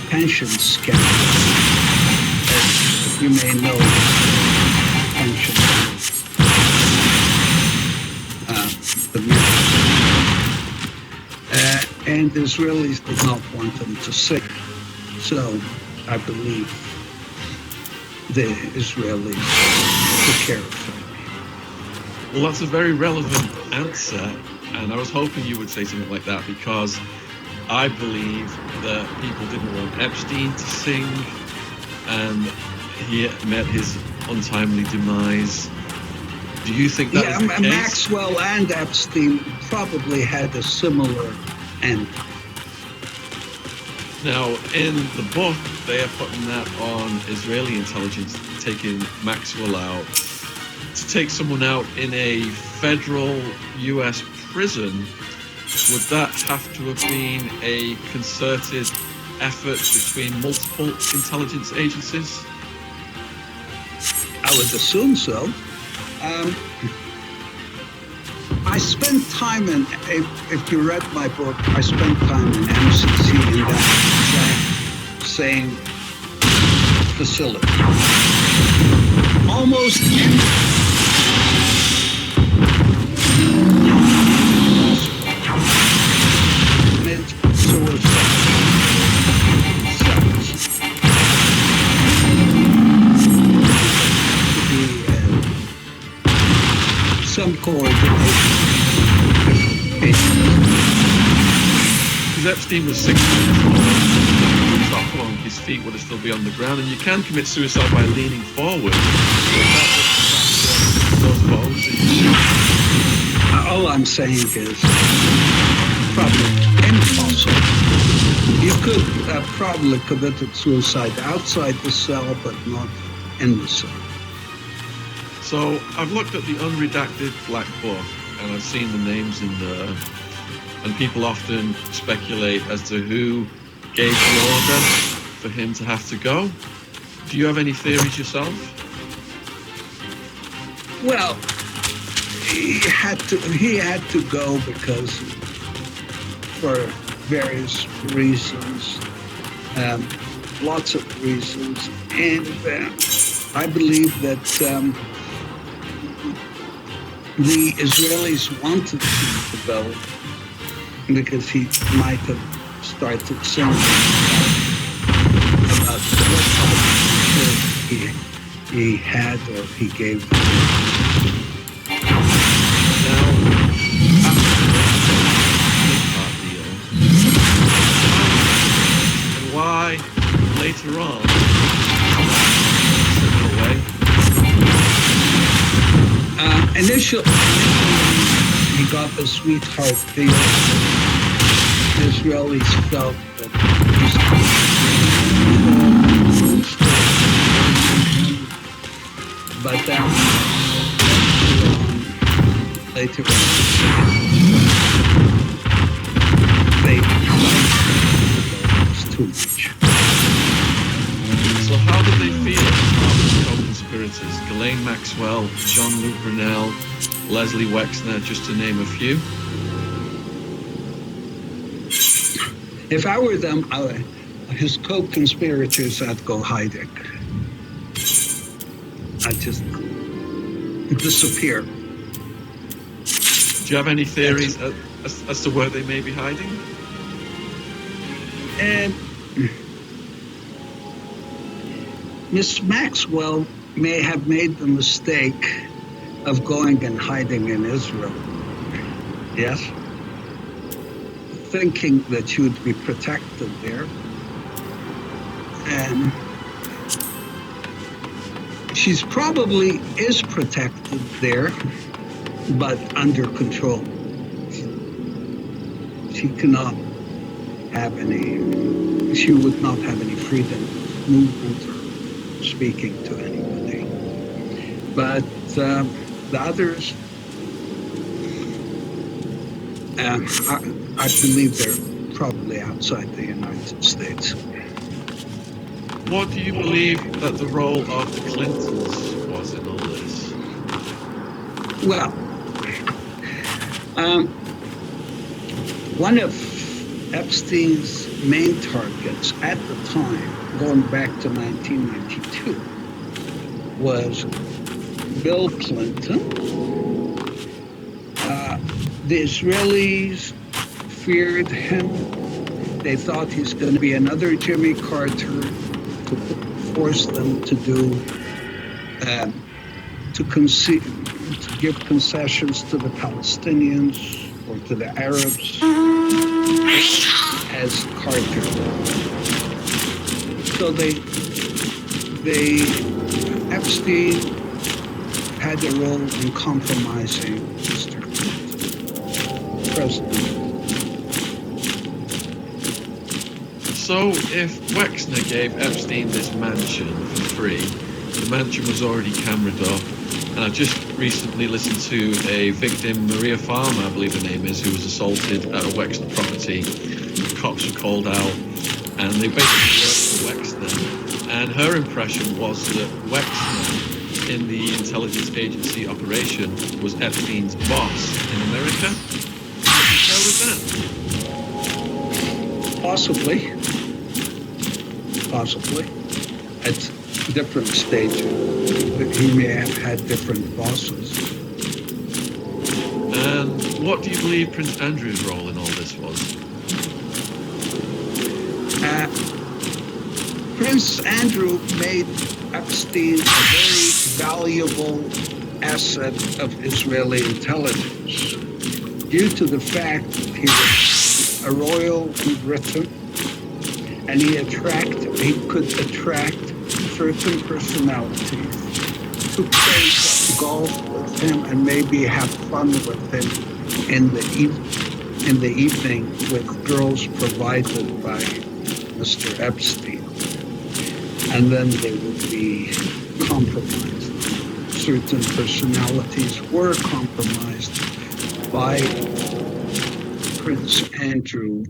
pension scandal. As you may know, pension and the Israelis did not want them to sing. So I believe the Israelis took care of them. Well, that's a very relevant answer, and I was hoping you would say something like that because I believe that people didn't want Epstein to sing, and he met his untimely demise. Do you think that is the case? Maxwell and Epstein probably had a similar end. Now, in the book, they are putting that on Israeli intelligence, taking Maxwell out. To take someone out in a federal US prison, would that have to have been a concerted effort between multiple intelligence agencies? I would assume so. I spent time in, if you read my book, I spent time in MCC in that same facility. Almost some coordination. Because Epstein was 6 feet long, his feet would still be on the ground, and you can commit suicide by leaning forward. All I'm saying is probably impossible You could have probably committed suicide outside the cell, but not in the cell. So I've looked at the unredacted black book, and I've seen the names in there, and people often speculate as to who gave the order for him to have to go. Do you have any theories yourself? Well, he had to go because for various reasons, lots of reasons, and I believe that the Israelis wanted him to go because he might have started singing about what type of he had or he gave. And why later on initially he got the sweetheart deal. The Israelis felt that but then later on they was too much. So how did they feel about the co-conspirators? Ghislaine Maxwell, Jean-Luc Brunel, Leslie Wexner, just to name a few? If I were them, his co-conspirators, I'd go hiding. I'd just disappear. Do you have any theories as to where they may be hiding? Miss Maxwell may have made the mistake of going and hiding in Israel. Yes? Thinking that she would be protected there. And she's probably is protected there, but under control. She cannot have any, she would not have any freedom of movement or speaking to anybody. But the others, I believe they're probably outside the United States. What do you believe that the role of the Clintons was in all this? Well, one of Epstein's main targets at the time, going back to 1992, was Bill Clinton. The Israelis feared him. They thought he's going to be another Jimmy Carter to force them to do, to give concessions to the Palestinians or to the Arabs as Carter. So Epstein had a role in compromising Mr. President. So if Wexner gave Epstein this mansion for free, the mansion was already cameraed up, and I just recently listened to a victim, Maria Farmer, I believe her name is, who was assaulted at a Wexner property. The cops were called out, and they basically worked for Wexner, and her impression was that Wexner in the intelligence agency operation was Epstein's boss in America. What do you tell with that? Possibly. At different stages. He may have had different bosses. And what do you believe Prince Andrew's role in all this was? Prince Andrew made Epstein a very valuable asset of Israeli intelligence due to the fact that he was a royal in Britain, and he could attract certain personalities to play golf with him and maybe have fun with him in the evening. in the evening with girls provided by Mr. Epstein. And then they would be compromised. Certain personalities were compromised by Prince Andrew